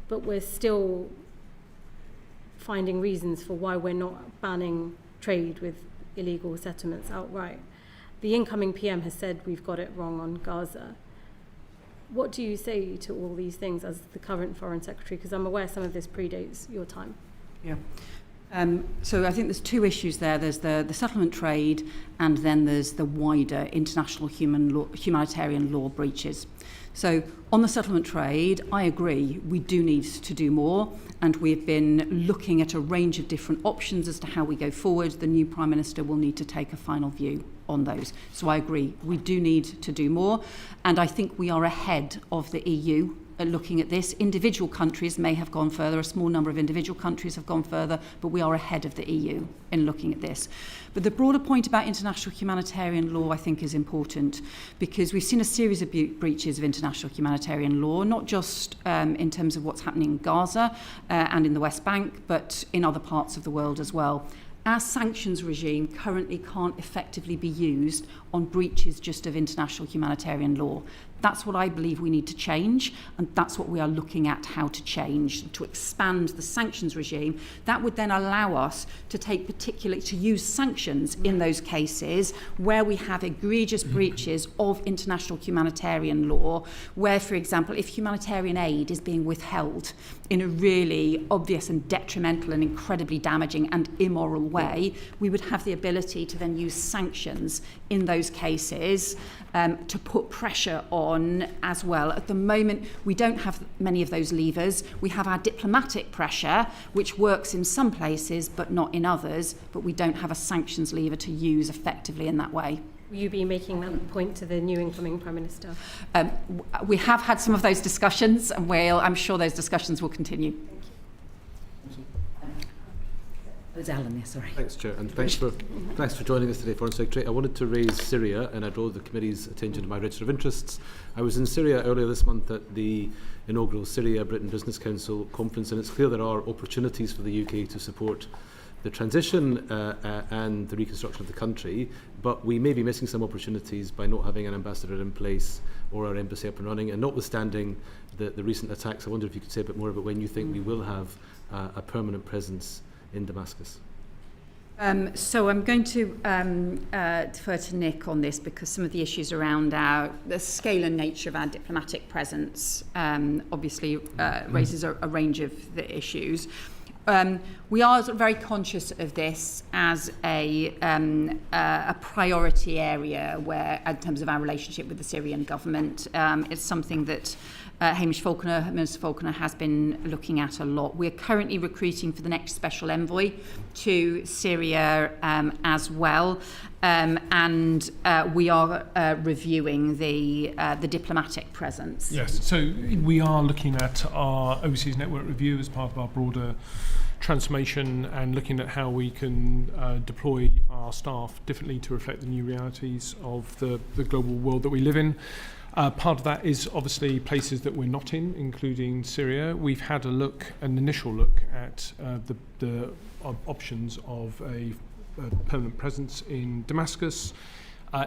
but we're still finding reasons for why we're not banning trade with illegal settlements outright. The incoming PM has said we've got it wrong on Gaza. What do you say to all these things as the current Foreign Secretary? Because I'm aware some of this predates your time. Yeah. So I think there's two issues there. There's the settlement trade, and then there's the wider international humanitarian law breaches. So on the settlement trade, I agree, we do need to do more, and we've been looking at a range of different options as to how we go forward. The new Prime Minister will need to take a final view on those. So I agree, we do need to do more, and I think we are ahead of the EU looking at this. Individual countries may have gone further, a small number of individual countries have gone further, but we are ahead of the EU in looking at this. But the broader point about international humanitarian law, I think, is important, because we've seen a series of breaches of international humanitarian law, not just in terms of what's happening in Gaza and in the West Bank, but in other parts of the world as well. Our sanctions regime currently can't effectively be used on breaches just of international humanitarian law. That's what I believe we need to change, and that's what we are looking at how to change, to expand the sanctions regime. That would then allow us to use sanctions in those cases where we have egregious breaches of international humanitarian law, where, for example, if humanitarian aid is being withheld in a really obvious and detrimental and incredibly damaging and immoral way, we would have the ability to then use sanctions in those cases to put pressure on as well. At the moment, we don't have many of those levers. We have our diplomatic pressure, which works in some places but not in others, but we don't have a sanctions lever to use effectively in that way. Will you be making that point to the new incoming Prime Minister? We have had some of those discussions, and I'm sure those discussions will continue. It's Alan, yeah, sorry. Thanks, Chair, and thanks for joining us today, Foreign Secretary. I wanted to raise Syria, and I draw the committee's attention to my register of interests. I was in Syria earlier this month at the inaugural Syria-Britain Business Council conference, and it's clear there are opportunities for the UK to support the transition and the reconstruction of the country, but we may be missing some opportunities by not having an ambassador in place or our embassy up and running. And notwithstanding the recent attacks, I wonder if you could say a bit more about when you think we will have a permanent presence in Damascus. So I'm going to defer to Nick on this, because some of the issues around the scale and nature of our diplomatic presence obviously raises a range of the issues. We are very conscious of this as a priority area where, in terms of our relationship with the Syrian government, it's something that Minister Falconer has been looking at a lot. We're currently recruiting for the next special envoy to Syria as well, and we are reviewing the diplomatic presence. Yes, so we are looking at our overseas network review as part of our broader transformation, and looking at how we can deploy our staff differently to reflect the new realities of the global world that we live in. Part of that is obviously places that we're not in, including Syria. We've had an initial look at the options of a permanent presence in Damascus.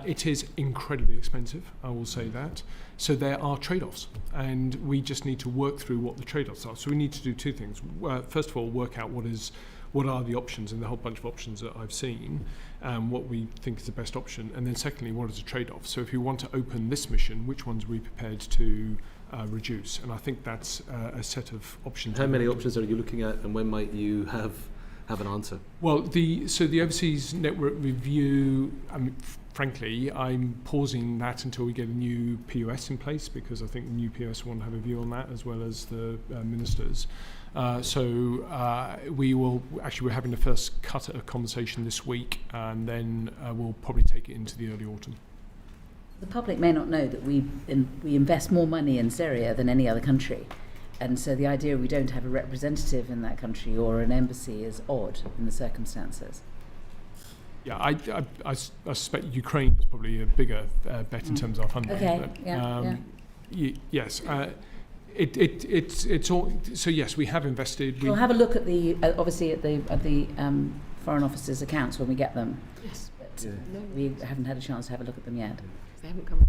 It is incredibly expensive, I will say that. So there are trade-offs, and we just need to work through what the trade-offs are. So we need to do two things. First of all, work out what are the options, and the whole bunch of options that I've seen, what we think is the best option, and then secondly, what is a trade-off? So if you want to open this mission, which ones are we prepared to reduce? And I think that's a set of options. How many options are you looking at, and when might you have an answer? Well, the overseas network review, frankly, I'm pausing that until we get a new POS in place, because I think the new POS want to have a view on that, as well as the ministers. We're having the first cut at a conversation this week, and then we'll probably take it into the early autumn. The public may not know that we invest more money in Syria than any other country. And so the idea we don't have a representative in that country or an embassy is odd in the circumstances. Yeah, I suspect Ukraine is probably a bigger bet in terms of our funding. Okay, but, yes. It's all. So yes, we have invested. We'll have a look at the obviously at the Foreign Office's accounts when we get them. Yes. But we haven't had a chance to have a look at them yet. They haven't come.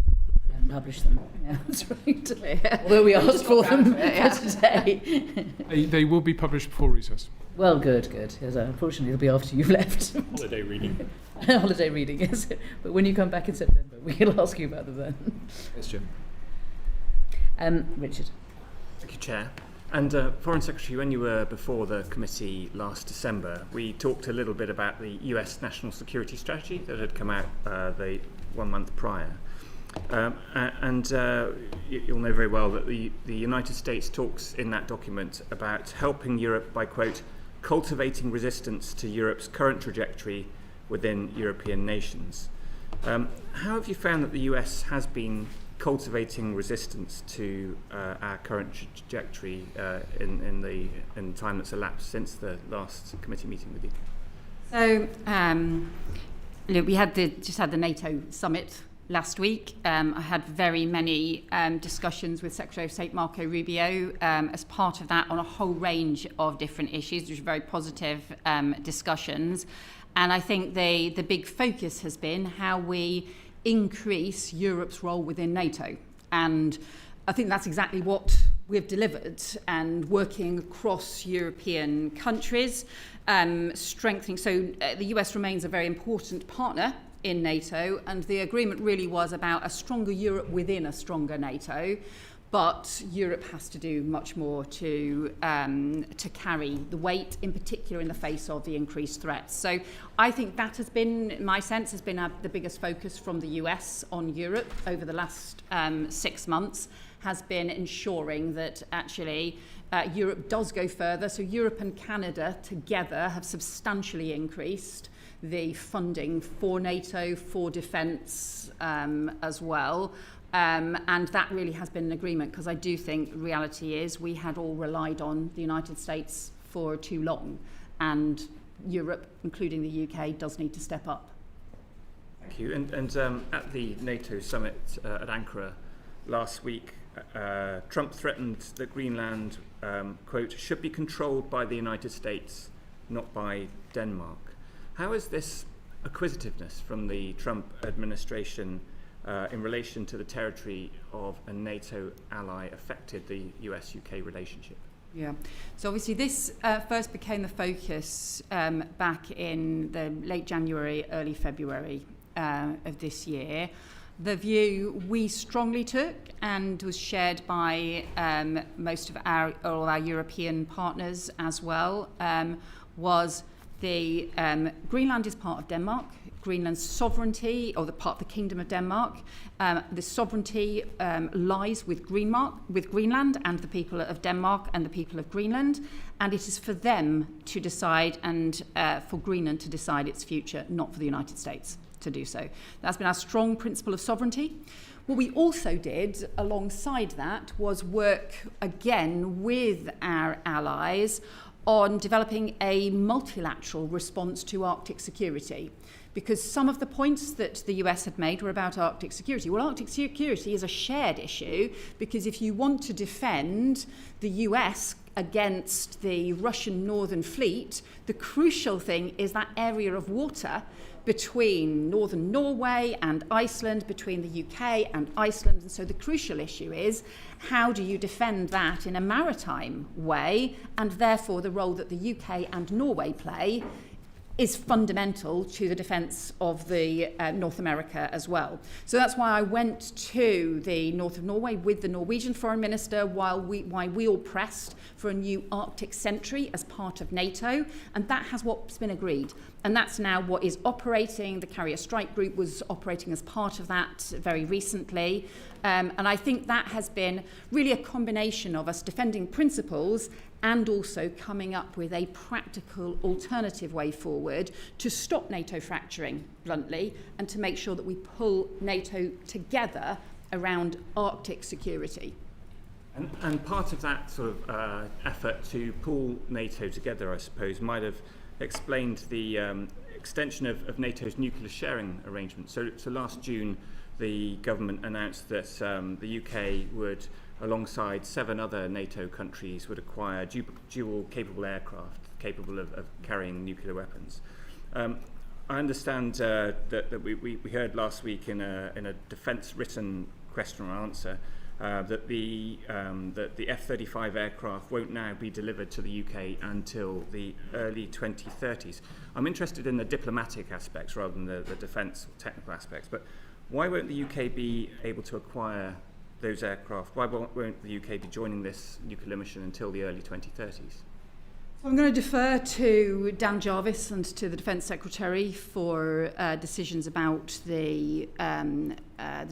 We haven't published them. Yeah, that's right. Although we asked for them today. They will be published before recess. Well, good. Because, unfortunately, it'll be after you've left. Holiday reading. Holiday reading, yes. But when you come back in September, we'll ask you about them then. Thanks, Jim. Richard. Thank you, Chair. And Foreign Secretary, when you were before the committee last December, we talked a little bit about the US national security strategy that had come out the 1 month prior. You'll know very well that the United States talks in that document about helping Europe by, quote, cultivating resistance to Europe's current trajectory within European nations. How have you found that the US has been cultivating resistance to our current trajectory in the time that's elapsed since the last committee meeting with you? So we just had the NATO summit last week. I had very many discussions with Secretary of State Marco Rubio as part of that on a whole range of different issues, which were very positive discussions. And I think the big focus has been how we increase Europe's role within NATO. And I think that's exactly what we've delivered, and working across European countries, strengthening. So the US remains a very important partner in NATO, and the agreement really was about a stronger Europe within a stronger NATO. But Europe has to do much more to carry the weight, in particular in the face of the increased threats. So I think that has been, in my sense, has been the biggest focus from the US on Europe over the last 6 months, has been ensuring that actually Europe does go further. So Europe and Canada together have substantially increased the funding for NATO, for defence as well. And that really has been an agreement, because I do think the reality is we had all relied on the United States for too long, and Europe, including the UK, does need to step up. Thank you. And at the NATO summit at Ankara last week, Trump threatened that Greenland, quote, should be controlled by the United States not by Denmark. How has this acquisitiveness from the Trump administration in relation to the territory of a NATO ally affected the US-UK relationship? Yeah, so obviously this first became the focus back in the late January, early February of this year. The view we strongly took and was shared by most of all our European partners as well was the Greenland is part of Denmark. Greenland's sovereignty, or the part of the Kingdom of Denmark, the sovereignty lies with Greenland and the people of Denmark and the people of Greenland, and it is for them to decide and for Greenland to decide its future, not for the United States to do so. That's been our strong principle of sovereignty. What we also did alongside that was work again with our allies on developing a multilateral response to Arctic security. Because some of the points that the US had made were about Arctic security. Well, Arctic security is a shared issue, because if you want to defend the US against the Russian Northern Fleet, the crucial thing is that area of water between northern Norway and Iceland, between the UK and Iceland. And so the crucial issue is, how do you defend that in a maritime way? And therefore the role that the UK and Norway play is fundamental to the defence of the North America as well. So that's why I went to the north of Norway with the Norwegian Foreign Minister why we all pressed for a new Arctic sentry as part of NATO, and that has what's been agreed. And that's now what is operating. The Carrier Strike Group was operating as part of that very recently. And I think that has been really a combination of us defending principles and also coming up with a practical alternative way forward to stop NATO fracturing, bluntly, and to make sure that we pull NATO together around Arctic security. And part of that sort of effort to pull NATO together, I suppose, might have explained the extension of NATO's nuclear sharing arrangement. So last June, the government announced that the UK would, alongside 7 other NATO countries, would acquire dual capable aircraft capable of carrying nuclear weapons. I understand that we heard last week in a defence written question or answer that the F-35 aircraft won't now be delivered to the UK until the early 2030s. I'm interested in the diplomatic aspects rather than the defence technical aspects, but why won't the UK be able to acquire those aircraft? Why won't the UK be joining this nuclear mission until the early 2030s? I'm going to defer to Dan Jarvis and to the Defence Secretary for decisions about the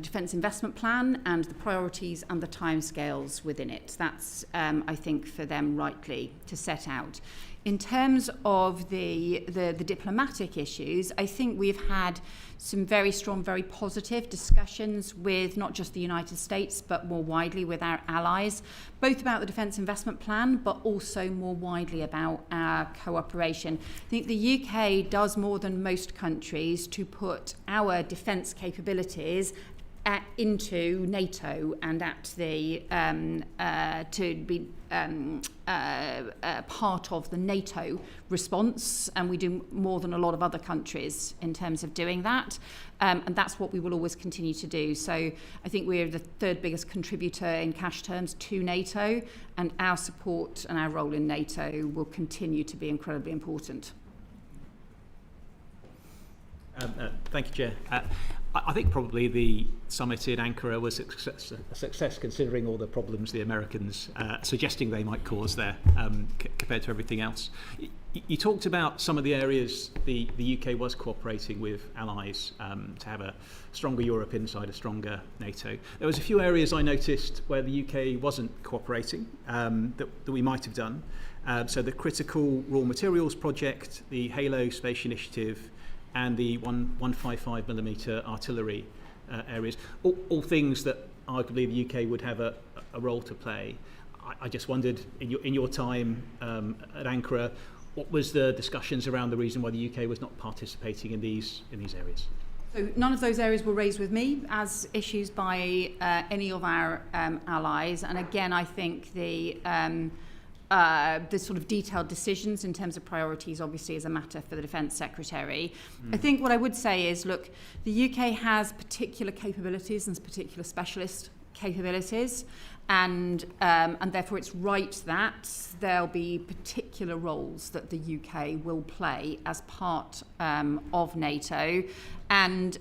Defence Investment Plan and the priorities and the timescales within it. That's, I think, for them rightly to set out. In terms of the diplomatic issues, I think we've had some very strong, very positive discussions with not just the United States, but more widely with our allies, both about the Defence Investment Plan, but also more widely about our cooperation. I think the UK does more than most countries to put our defence capabilities into NATO and at the to be part of the NATO response, and we do more than a lot of other countries in terms of doing that, and that's what we will always continue to do. So I think we're the 3rd biggest contributor in cash terms to NATO, and our support and our role in NATO will continue to be incredibly important. Thank you, Chair. I think probably the summit in Ankara was a success considering all the problems the Americans suggesting they might cause there compared to everything else. You talked about some of the areas the UK was cooperating with allies to have a stronger Europe inside a stronger NATO. There was a few areas I noticed where the UK wasn't cooperating that we might have done. So the critical raw materials project, the Halo Space Initiative, and the 155mm artillery areas, all things that arguably the UK would have a role to play. I just wondered, in your time at Ankara, what was the discussions around the reason why the UK was not participating in these areas? So none of those areas were raised with me as issues by any of our allies, and again I think the the sort of detailed decisions in terms of priorities obviously is a matter for the Defence Secretary. I think what I would say is, look, the UK has particular capabilities and particular specialist capabilities, and therefore it's right that there'll be particular roles that the UK will play as part of NATO, and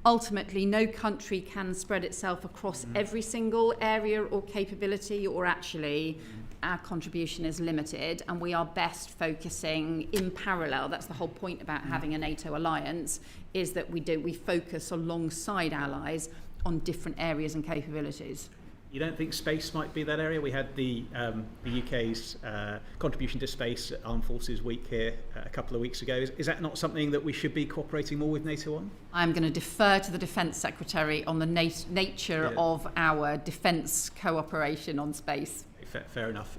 ultimately no country can spread itself across every single area or capability, or actually our contribution is limited, and we are best focusing in parallel. That's the whole point about having a NATO alliance, is that we focus alongside allies on different areas and capabilities. You don't think space might be that area? We had the UK's contribution to space at Armed Forces Week here a couple of weeks ago. Is that not something that we should be cooperating more with NATO on? I'm going to defer to the Defence Secretary on the nature of our defence cooperation on space. Fair enough.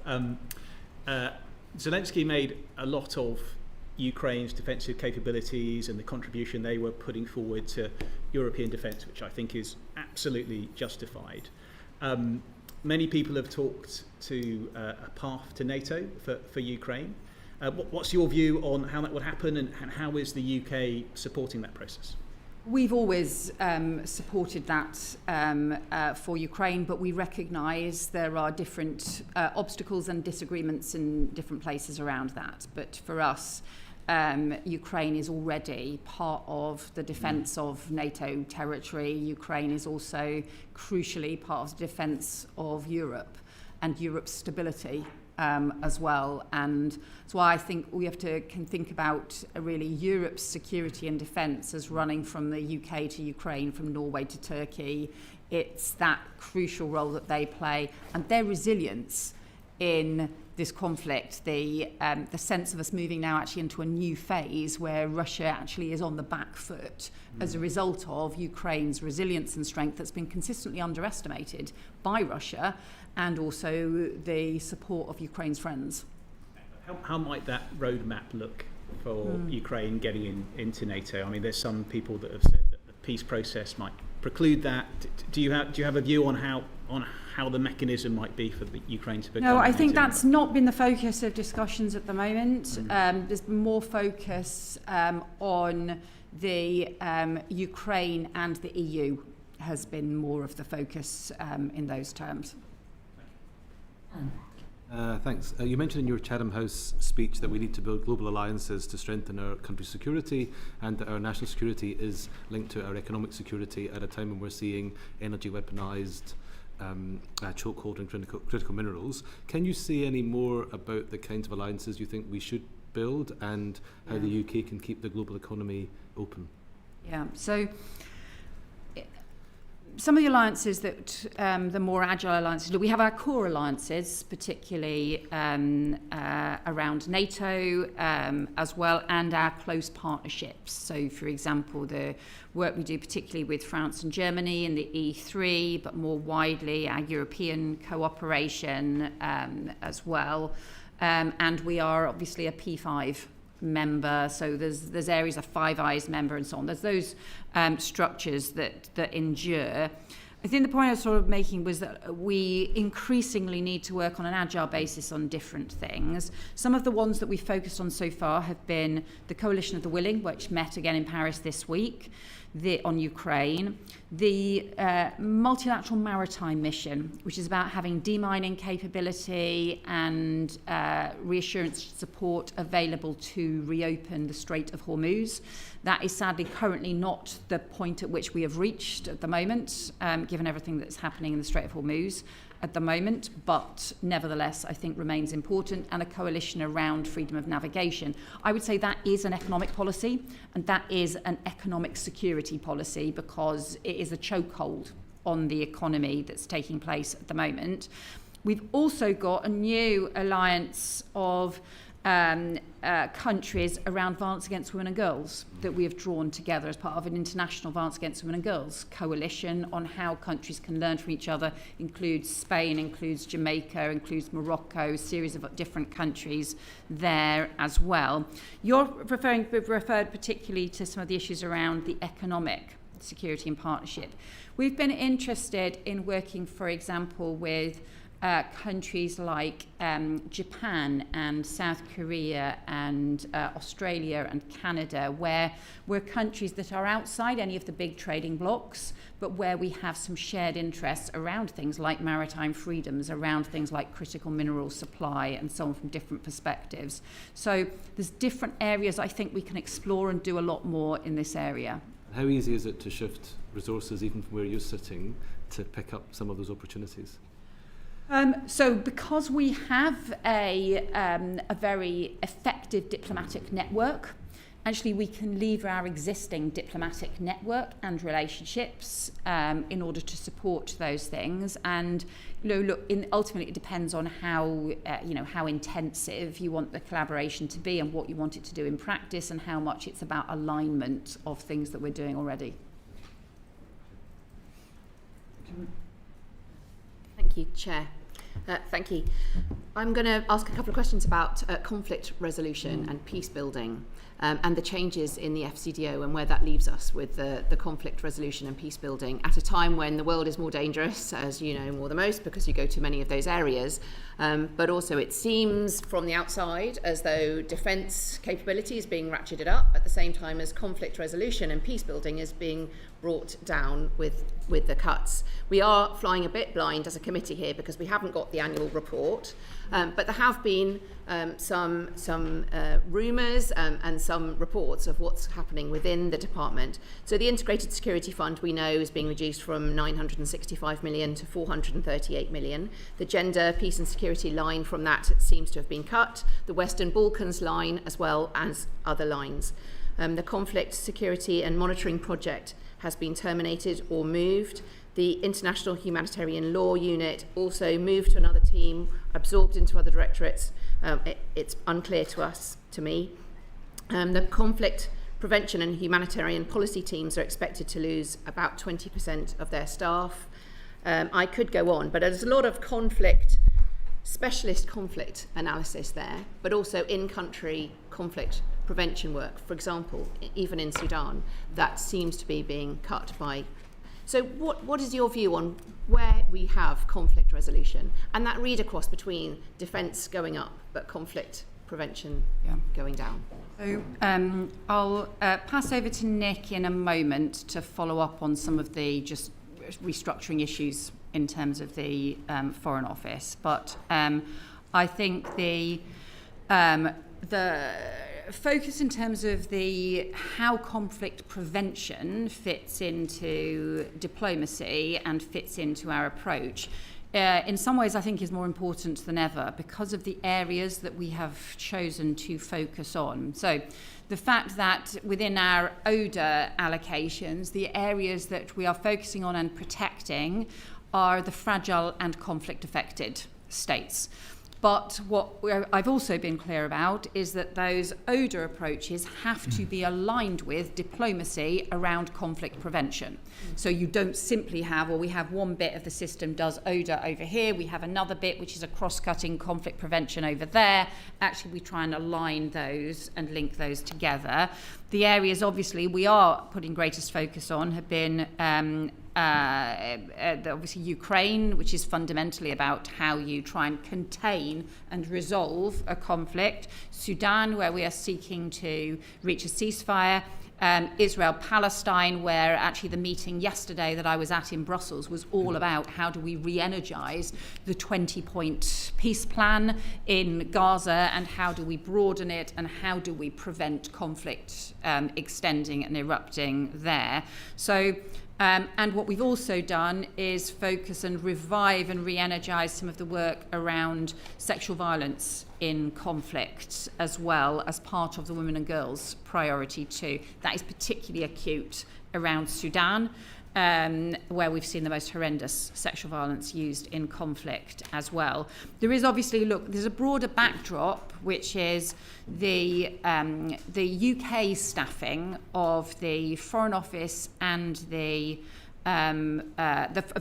Zelensky made a lot of Ukraine's defensive capabilities and the contribution they were putting forward to European defence, which I think is absolutely justified. Many people have talked to a path to NATO for Ukraine. What's your view on how that would happen, and how is the UK supporting that process? We've always supported that for Ukraine, but we recognise there are different obstacles and disagreements in different places around that. But for us, Ukraine is already part of the defence of NATO territory. Ukraine is also crucially part of the defence of Europe and Europe's stability as well. And that's why I think we have to can think about really Europe's security and defence as running from the UK to Ukraine, from Norway to Turkey. It's that crucial role that they play, and their resilience in this conflict, the sense of us moving now actually into a new phase where Russia actually is on the back foot as a result of Ukraine's resilience and strength that's been consistently underestimated by Russia, and also the support of Ukraine's friends. How might that roadmap look for Ukraine getting into NATO? I mean, there's some people that have said that the peace process might preclude that. Do you have a view on how the mechanism might be for the Ukraine to become? No, I think that's not been the focus of discussions at the moment. There's been more focus on the Ukraine and the EU has been more of the focus in those terms. Thanks. You mentioned in your Chatham House speech that we need to build global alliances to strengthen our country's security, and that our national security is linked to our economic security at a time when we're seeing energy weaponised, chokehold and critical minerals. Can you say any more about the kinds of alliances you think we should build, and how the UK can keep the global economy open? Yeah, so some of the alliances that, the more agile alliances, we have our core alliances, particularly around NATO as well, and our close partnerships. So, for example, the work we do particularly with France and Germany in the E3, but more widely our European cooperation as well. And we are obviously a P5 member, so there's areas of Five Eyes member and so on. There's those structures that endure. I think the point I was sort of making was that we increasingly need to work on an agile basis on different things. Some of the ones that we focused on so far have been the Coalition of the Willing, which met again in Paris this week, on Ukraine, the multilateral maritime mission, which is about having demining capability and reassurance support available to reopen the Strait of Hormuz. That is sadly currently not the point at which we have reached at the moment, given everything that's happening in the Strait of Hormuz at the moment, but nevertheless I think remains important, and a coalition around freedom of navigation. I would say that is an economic policy, and that is an economic security policy, because it is a chokehold on the economy that's taking place at the moment. We've also got a new alliance of countries around violence against women and girls that we have drawn together as part of an international violence against women and girls coalition on how countries can learn from each other. Includes Spain, includes Jamaica, includes Morocco, a series of different countries there as well. You're referred particularly to some of the issues around the economic security and partnership. We've been interested in working, for example, with countries like Japan and South Korea and Australia and Canada, where we're countries that are outside any of the big trading blocs, but where we have some shared interests around things like maritime freedoms, around things like critical mineral supply and so on from different perspectives. So there's different areas I think we can explore and do a lot more in this area. How easy is it to shift resources, even from where you're sitting, to pick up some of those opportunities? So because we have a very effective diplomatic network, actually we can lever our existing diplomatic network and relationships in order to support those things. And ultimately it depends on how how intensive you want the collaboration to be and what you want it to do in practice, and how much it's about alignment of things that we're doing already. Thank you, Chair. Thank you. I'm going to ask a couple of questions about conflict resolution and peace building, and the changes in the FCDO and where that leaves us with the conflict resolution and peace building at a time when the world is more dangerous, as you know more than most because you go to many of those areas. But also it seems from the outside as though defence capability is being ratcheted up at the same time as conflict resolution and peace building is being brought down with the cuts. We are flying a bit blind as a committee here because we haven't got the annual report, but there have been some rumours and some reports of what's happening within the department. So the Integrated Security Fund, we know, is being reduced from 965 million to 438 million. The Gender, Peace and Security line from that seems to have been cut. The Western Balkans line, as well as other lines. The Conflict Security and Monitoring Project has been terminated or moved. The International Humanitarian Law Unit also moved to another team, absorbed into other directorates. It's unclear to me. The conflict prevention and humanitarian policy teams are expected to lose about 20% of their staff. I could go on, but there's a lot of specialist conflict analysis there, but also in-country conflict prevention work. For example, even in Sudan, that seems to be being cut by. So what is your view on where we have conflict resolution and that read across between defence going up but conflict prevention going down? So I'll pass over to Nick in a moment to follow up on some of the just restructuring issues in terms of the Foreign Office. But I think the focus in terms of how conflict prevention fits into diplomacy and fits into our approach, in some ways I think is more important than ever because of the areas that we have chosen to focus on. So the fact that within our ODA allocations, the areas that we are focusing on and protecting are the fragile and conflict affected states. But what I've also been clear about is that those ODA approaches have to be aligned with diplomacy around conflict prevention. So you don't simply have, we have one bit of the system does ODA over here, we have another bit which is a cross-cutting conflict prevention over there. Actually, we try and align those and link those together. The areas, obviously, we are putting greatest focus on have been obviously Ukraine, which is fundamentally about how you try and contain and resolve a conflict. Sudan, where we are seeking to reach a ceasefire. Israel-Palestine, where actually the meeting yesterday that I was at in Brussels was all about how do we re-energise the 20-point peace plan in Gaza and how do we broaden it and how do we prevent conflict extending and erupting there. So and what we've also done is focus and revive and re-energise some of the work around sexual violence in conflict as well as part of the women and girls priority too. That is particularly acute around Sudan, where we've seen the most horrendous sexual violence used in conflict as well. There is obviously, there's a broader backdrop, which is the UK staffing of the Foreign Office and the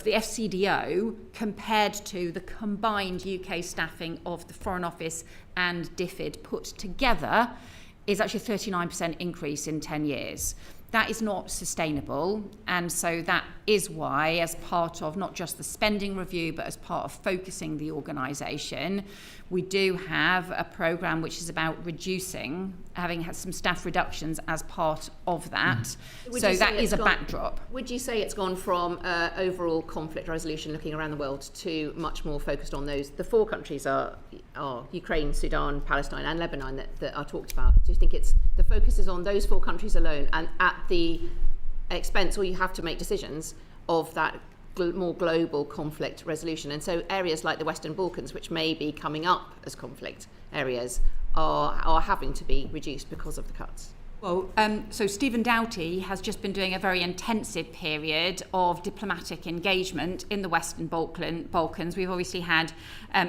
FCDO compared to the combined UK staffing of the Foreign Office and DFID put together is actually a 39% increase in 10 years. That is not sustainable, and so that is why, as part of not just the spending review, but as part of focusing the organisation, we do have a programme which is about having had some staff reductions as part of that. So that is a backdrop. Would you say it's gone from overall conflict resolution, looking around the world, to much more focused on those? The 4 countries are Ukraine, Sudan, Palestine and Lebanon that are talked about. Do you think the focus is on those 4 countries alone, and at the expense, or you have to make decisions of that more global conflict resolution? And so areas like the Western Balkans, which may be coming up as conflict areas, are having to be reduced because of the cuts. Well, so Stephen Doughty has just been doing a very intensive period of diplomatic engagement in the Western Balkans. We've obviously had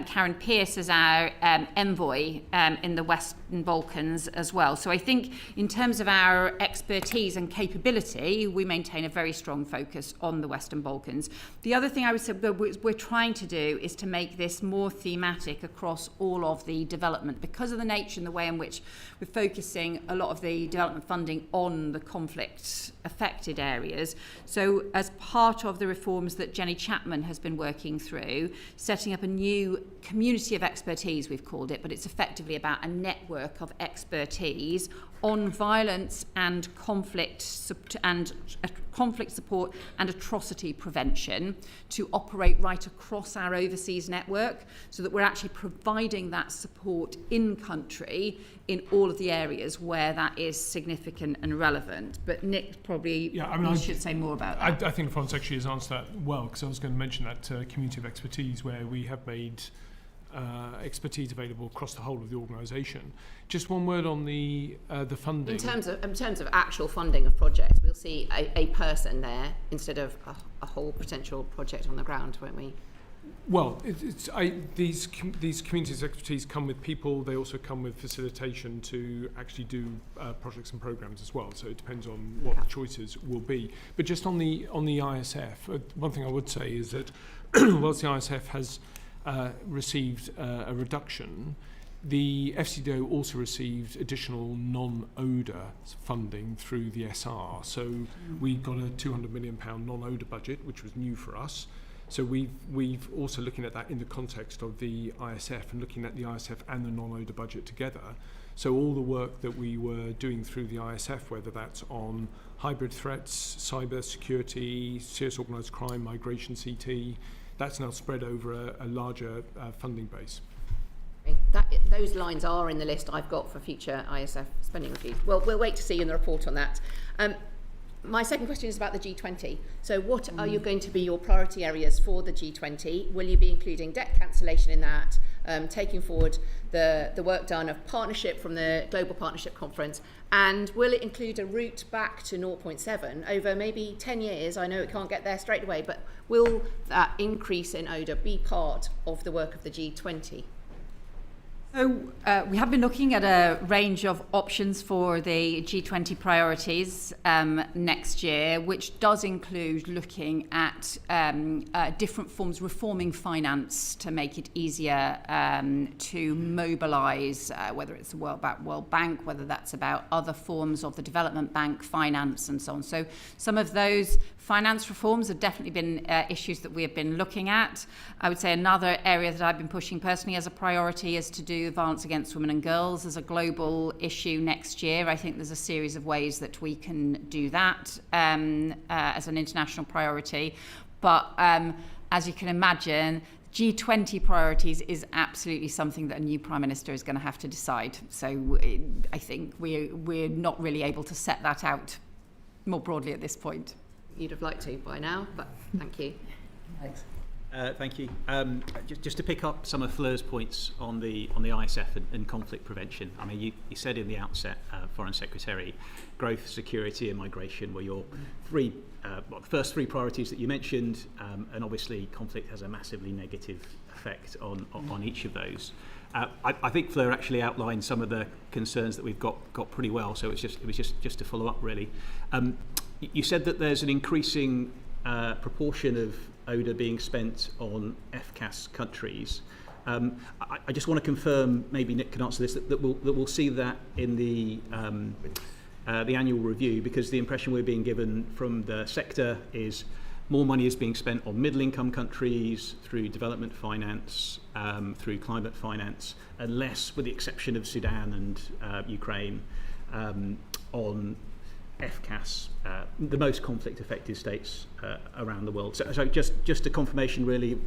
Karen Pierce as our envoy in the Western Balkans as well. So I think in terms of our expertise and capability, we maintain a very strong focus on the Western Balkans. The other thing I would say we're trying to do is to make this more thematic across all of the development, because of the nature and the way in which we're focusing a lot of the development funding on the conflict affected areas. So as part of the reforms that Jenny Chapman has been working through, setting up a new community of expertise, we've called it, but it's effectively about a network of expertise on violence and conflict support and atrocity prevention to operate right across our overseas network, so that we're actually providing that support in country in all of the areas where that is significant and relevant. But Nick probably should say more about that. I think the Foreign Secretary has answered that well, because I was going to mention that community of expertise where we have made expertise available across the whole of the organisation. Just one word on the funding. In terms of actual funding of projects, we'll see a person there instead of a whole potential project on the ground, won't we? Well, these communities of expertise come with people. They also come with facilitation to actually do projects and programmes as well. So it depends on what the choices will be. But just on the ISF, one thing I would say is that whilst the ISF has received a reduction, the FCDO also received additional non-ODA funding through the SR. So we got a £200 million non-ODA budget, which was new for us. So we've also looking at that in the context of the ISF and looking at the ISF and the non-ODA budget together. So all the work that we were doing through the ISF, whether that's on hybrid threats, cyber security, serious organised crime, migration, CT, that's now spread over a larger funding base. Those lines are in the list I've got for future ISF spending reviews. Well, we'll wait to see in the report on that. My second question is about the G20. So what are you going to be your priority areas for the G20? Will you be including debt cancellation in that, taking forward the work done of partnership from the Global Partnership Conference, and will it include a route back to 0.7 over maybe 10 years? I know it can't get there straight away, but will that increase in ODA be part of the work of the G20? So we have been looking at a range of options for the G20 priorities next year, which does include looking at different forms, reforming finance to make it easier to mobilise, whether it's the World Bank, whether that's about other forms of the Development Bank finance and so on. So some of those finance reforms have definitely been issues that we have been looking at. I would say another area that I've been pushing personally as a priority is to do violence against women and girls as a global issue next year. I think there's a series of ways that we can do that as an international priority. But as you can imagine, G20 priorities is absolutely something that a new Prime Minister is going to have to decide. So I think we're not really able to set that out more broadly at this point. You'd have liked to by now, but thank you. Thanks. Thank you. Just to pick up some of Fleur's points on the ISF and conflict prevention. I mean, you said in the outset, Foreign Secretary, growth, security, and migration were your the first three priorities that you mentioned, and obviously conflict has a massively negative effect on each of those. I think Fleur actually outlined some of the concerns that we've got pretty well. So it was just to follow up really. You said that there's an increasing proportion of ODA being spent on FCAS countries. I just want to confirm, maybe Nick can answer this, that we'll see that in the the annual review, because the impression we're being given from the sector is more money is being spent on middle-income countries through development finance, through climate finance, and less, with the exception of Sudan and Ukraine, on FCAS, the most conflict-affected states around the world. So just a confirmation, really,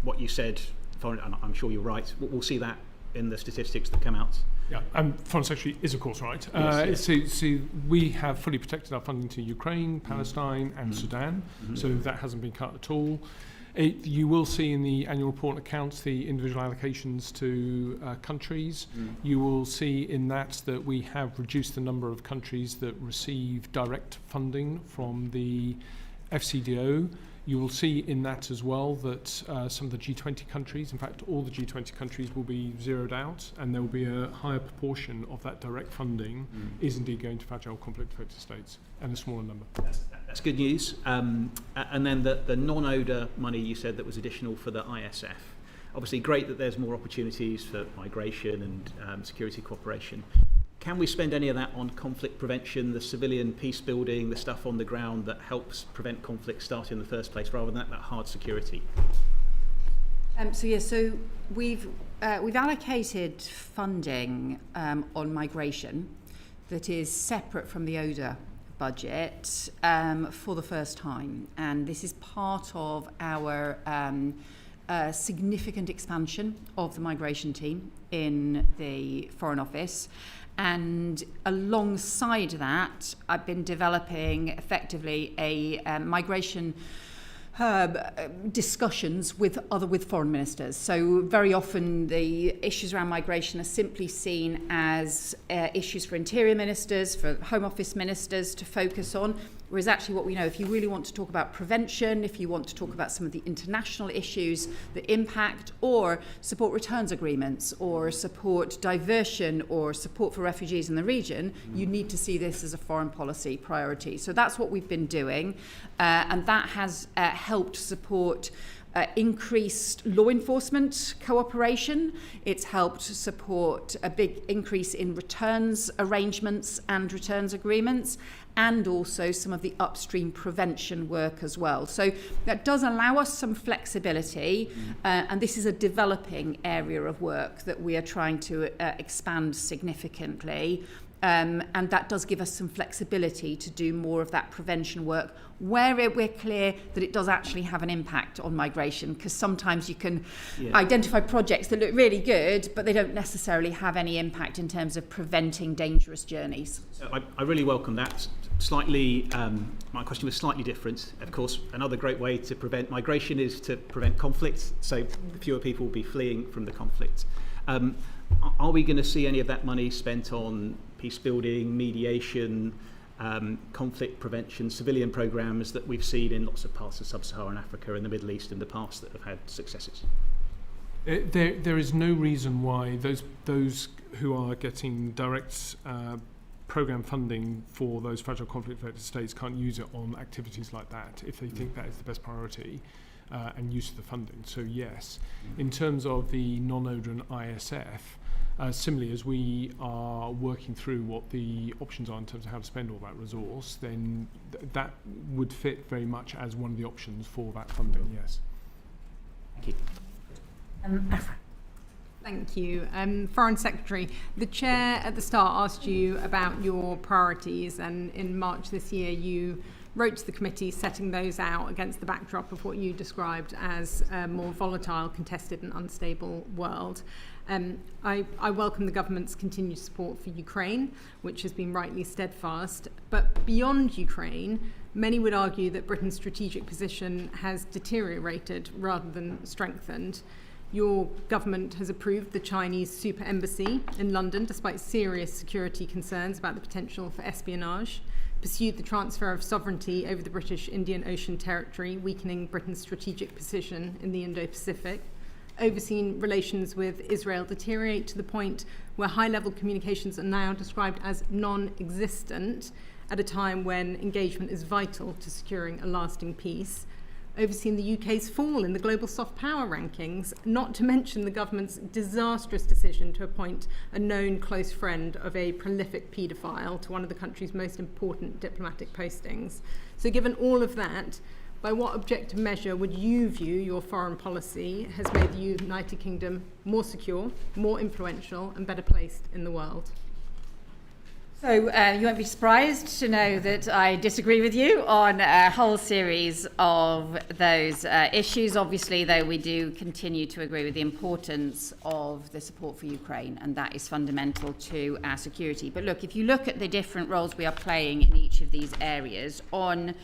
what you said, and I'm sure you're right. We'll see that in the statistics that come out. Yeah, and Foreign Secretary is of course right. Yes. So we have fully protected our funding to Ukraine, Palestine and Sudan, so that hasn't been cut at all. You will see in the annual report and accounts the individual allocations to countries. You will see in that we have reduced the number of countries that receive direct funding from the FCDO. You will see in that as well that some of the G20 countries, in fact all the G20 countries, will be zeroed out, and there will be a higher proportion of that direct funding is indeed going to fragile conflict-affected states, and a smaller number. That's good news. And then the non-ODA money you said that was additional for the ISF. Obviously great that there's more opportunities for migration and security cooperation. Can we spend any of that on conflict prevention, the civilian peace building, the stuff on the ground that helps prevent conflict starting in the first place, rather than that hard security? So we've allocated funding on migration that is separate from the ODA budget for the first time, and this is part of our significant expansion of the migration team in the Foreign Office. And alongside that, I've been developing effectively a migration discussions with foreign ministers. So very often the issues around migration are simply seen as issues for interior ministers, for Home Office ministers to focus on. Whereas actually what we know, if you really want to talk about prevention, if you want to talk about some of the international issues that impact, or support returns agreements, or support diversion, or support for refugees in the region, you need to see this as a foreign policy priority. So that's what we've been doing, and that has helped support increased law enforcement cooperation. It's helped support a big increase in returns arrangements and returns agreements, and also some of the upstream prevention work as well. So that does allow us some flexibility, and this is a developing area of work that we are trying to expand significantly. And that does give us some flexibility to do more of that prevention work where we're clear that it does actually have an impact on migration, because sometimes you can identify projects that look really good, but they don't necessarily have any impact in terms of preventing dangerous journeys. So I really welcome that. Slightly, my question was slightly different. Of course, another great way to prevent migration is to prevent conflict, so fewer people will be fleeing from the conflict. Are we going to see any of that money spent on peace building, mediation, conflict prevention, civilian programs that we've seen in lots of parts of sub-Saharan Africa and the Middle East in the past that have had successes? There is no reason why those who are getting direct program funding for those fragile conflict-affected states can't use it on activities like that if they think that is the best priority and use of the funding. So yes, in terms of the non-ODA and ISF, similarly, as we are working through what the options are in terms of how to spend all that resource, then that would fit very much as one of the options for that funding, yes. Thank you. Afra. Thank you. Foreign Secretary, the Chair at the start asked you about your priorities, and in March this year you wrote to the committee setting those out against the backdrop of what you described as a more volatile, contested and unstable world. I welcome the government's continued support for Ukraine, which has been rightly steadfast. But beyond Ukraine, many would argue that Britain's strategic position has deteriorated rather than strengthened. Your government has approved the Chinese super embassy in London, despite serious security concerns about the potential for espionage, pursued the transfer of sovereignty over the British Indian Ocean territory, weakening Britain's strategic position in the Indo-Pacific, overseen relations with Israel deteriorate to the point where high-level communications are now described as non-existent at a time when engagement is vital to securing a lasting peace, overseen the UK's fall in the global soft power rankings, not to mention the government's disastrous decision to appoint a known close friend of a prolific paedophile to one of the country's most important diplomatic postings. So given all of that, by what objective measure would you view your foreign policy has made the United Kingdom more secure, more influential and better placed in the world? So you won't be surprised to know that I disagree with you on a whole series of those issues. Obviously, though, we do continue to agree with the importance of the support for Ukraine, and that is fundamental to our security. But look, if you look at the different roles we are playing in each of these areas on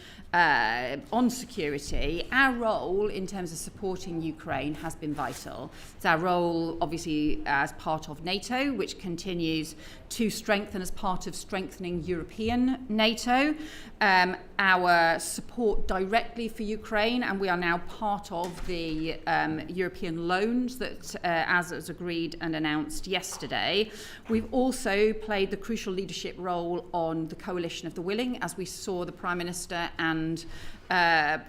security, our role in terms of supporting Ukraine has been vital. It's our role, obviously, as part of NATO, which continues to strengthen as part of strengthening European NATO, our support directly for Ukraine, and we are now part of the European loans that, as was agreed and announced yesterday. We've also played the crucial leadership role on the coalition of the willing, as we saw the Prime Minister and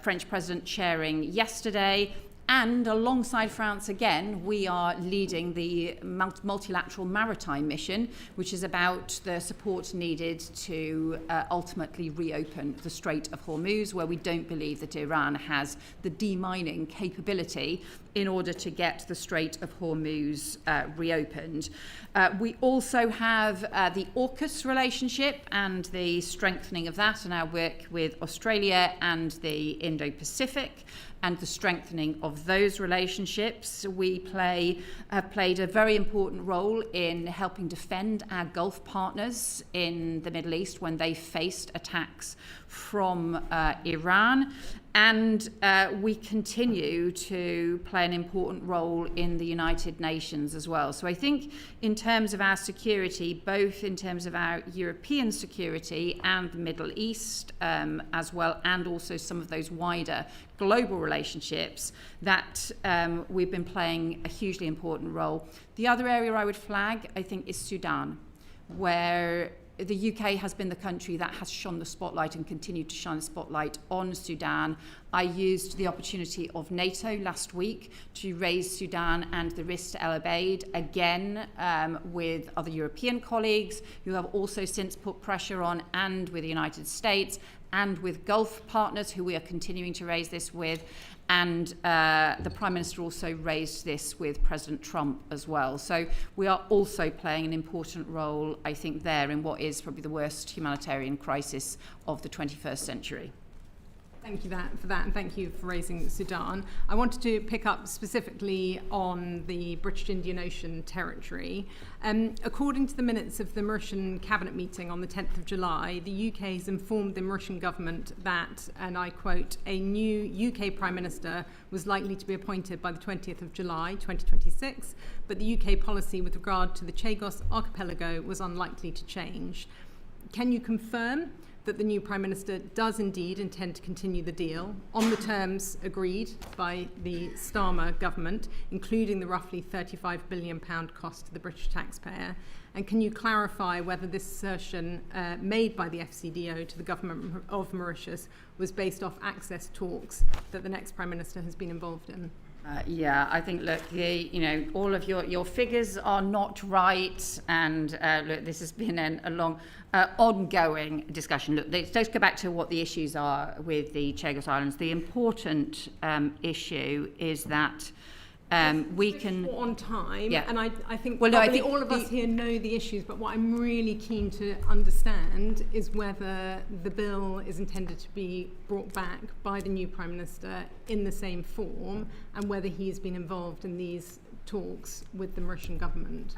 French President chairing yesterday. And alongside France again, we are leading the multilateral maritime mission, which is about the support needed to ultimately reopen the Strait of Hormuz, where we don't believe that Iran has the demining capability in order to get the Strait of Hormuz reopened. We also have the AUKUS relationship and the strengthening of that, and our work with Australia and the Indo-Pacific, and the strengthening of those relationships. We have played a very important role in helping defend our Gulf partners in the Middle East when they faced attacks from Iran. And we continue to play an important role in the United Nations as well. So I think in terms of our security, both in terms of our European security and the Middle East as well, and also some of those wider global relationships, that we've been playing a hugely important role. The other area I would flag, I think, is Sudan, where the UK has been the country that has shone the spotlight and continued to shine the spotlight on Sudan. I used the opportunity of NATO last week to raise Sudan and the risk to El Obeid again with other European colleagues who have also since put pressure on, and with the United States and with Gulf partners who we are continuing to raise this with. And the Prime Minister also raised this with President Trump as well. So we are also playing an important role, I think, there in what is probably the worst humanitarian crisis of the 21st century. Thank you for that, and thank you for raising Sudan. I wanted to pick up specifically on the British Indian Ocean territory. According to the minutes of the Mauritian Cabinet meeting on the 10th of July, the UK has informed the Mauritian government that, and I quote, a new UK Prime Minister was likely to be appointed by the 20th of July 2026, but the UK policy with regard to the Chagos archipelago was unlikely to change. Can you confirm that the new Prime Minister does indeed intend to continue the deal on the terms agreed by the Starmer government, including the roughly £35 billion cost to the British taxpayer? And can you clarify whether this assertion made by the FCDO to the government of Mauritius was based off access talks that the next Prime Minister has been involved in? Yeah, I think, look, all of your figures are not right, and look, this has been a long, ongoing discussion. Look, let's go back to what the issues are with the Chagos Islands. The important issue is that we can on time, yeah. And I think well, probably I think all of us here know the issues, but what I'm really keen to understand is whether the bill is intended to be brought back by the new Prime Minister in the same form, and whether he's been involved in these talks with the Mauritian government.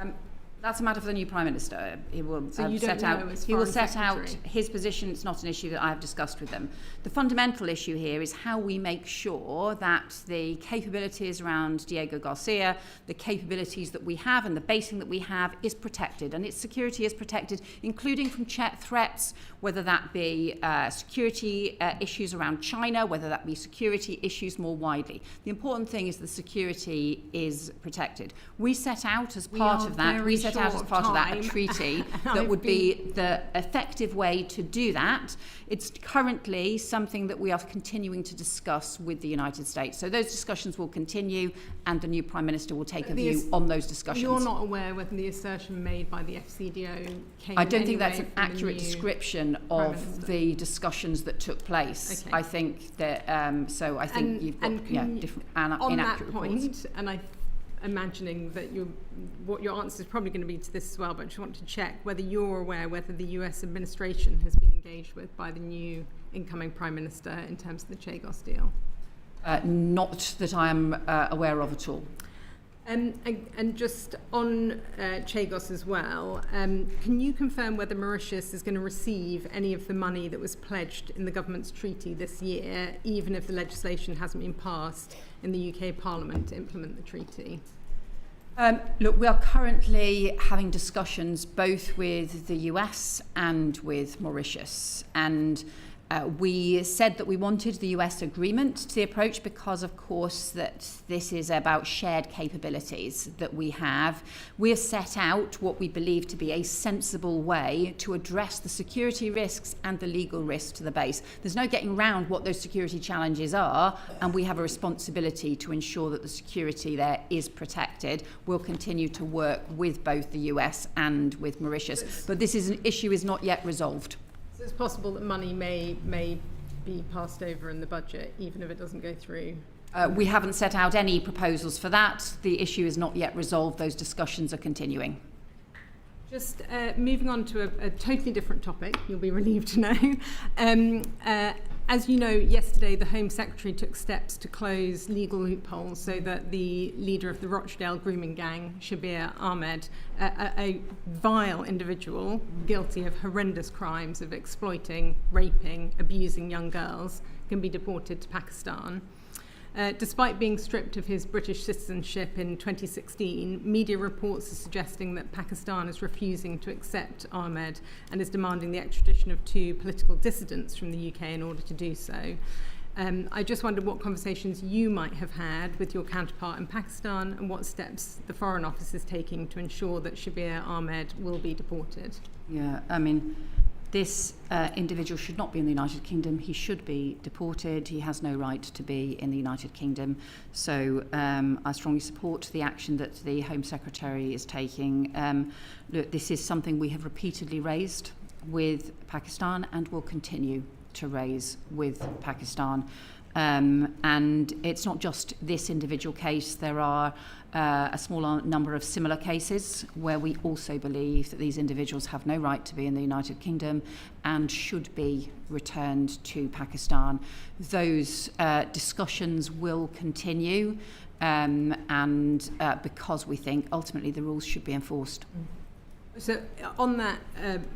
That's a matter for the new Prime Minister. He will so set out his position. It's not an issue that I have discussed with them. The fundamental issue here is how we make sure that the capabilities around Diego Garcia, the capabilities that we have and the basing that we have is protected, and its security is protected, including from threats, whether that be security issues around China, whether that be security issues more widely. The important thing is the security is protected. We set out as part of that. We set set out as part of that a treaty that would be the effective way to do that. It's currently something that we are continuing to discuss with the United States. So those discussions will continue, and the new Prime Minister will take a view on those discussions. You're not aware whether the assertion made by the FCDO came I don't think that's an accurate description of the discussions that took place. Okay. I think that, so I think you've got different on inaccurate that point, reports. and I'm imagining that what your answer is probably going to be to this as well, but I just want to check whether you're aware whether the US administration has been engaged with by the new incoming Prime Minister in terms of the Chagos deal. Not that I am aware of at all. And just on Chagos as well, can you confirm whether Mauritius is going to receive any of the money that was pledged in the government's treaty this year, even if the legislation hasn't been passed in the UK Parliament to implement the treaty? Look, we are currently having discussions both with the US and with Mauritius, and we said that we wanted the US agreement to the approach because, of course, that this is about shared capabilities that we have. We have set out what we believe to be a sensible way to address the security risks and the legal risks to the base. There's no getting around what those security challenges are, and we have a responsibility to ensure that the security there is protected. We'll continue to work with both the US and with Mauritius, but this issue is not yet resolved. So it's possible that money may be passed over in the budget, even if it doesn't go through? We haven't set out any proposals for that. The issue is not yet resolved. Those discussions are continuing. Just moving on to a totally different topic, you'll be relieved to know. As you know, yesterday the Home Secretary took steps to close legal loopholes so that the leader of the Rochdale grooming gang, Shabir Ahmed, a vile individual guilty of horrendous crimes of exploiting, raping, abusing young girls, can be deported to Pakistan. Despite being stripped of his British citizenship in 2016, media reports are suggesting that Pakistan is refusing to accept Ahmed and is demanding the extradition of 2 political dissidents from the UK in order to do so. I just wondered what conversations you might have had with your counterpart in Pakistan and what steps the Foreign Office is taking to ensure that Shabir Ahmed will be deported. Yeah, I mean, this individual should not be in the United Kingdom. He should be deported. He has no right to be in the United Kingdom. So I strongly support the action that the Home Secretary is taking. Look, this is something we have repeatedly raised with Pakistan and will continue to raise with Pakistan. And it's not just this individual case. There are a small number of similar cases where we also believe that these individuals have no right to be in the United Kingdom and should be returned to Pakistan. Those discussions will continue because we think ultimately the rules should be enforced. So on that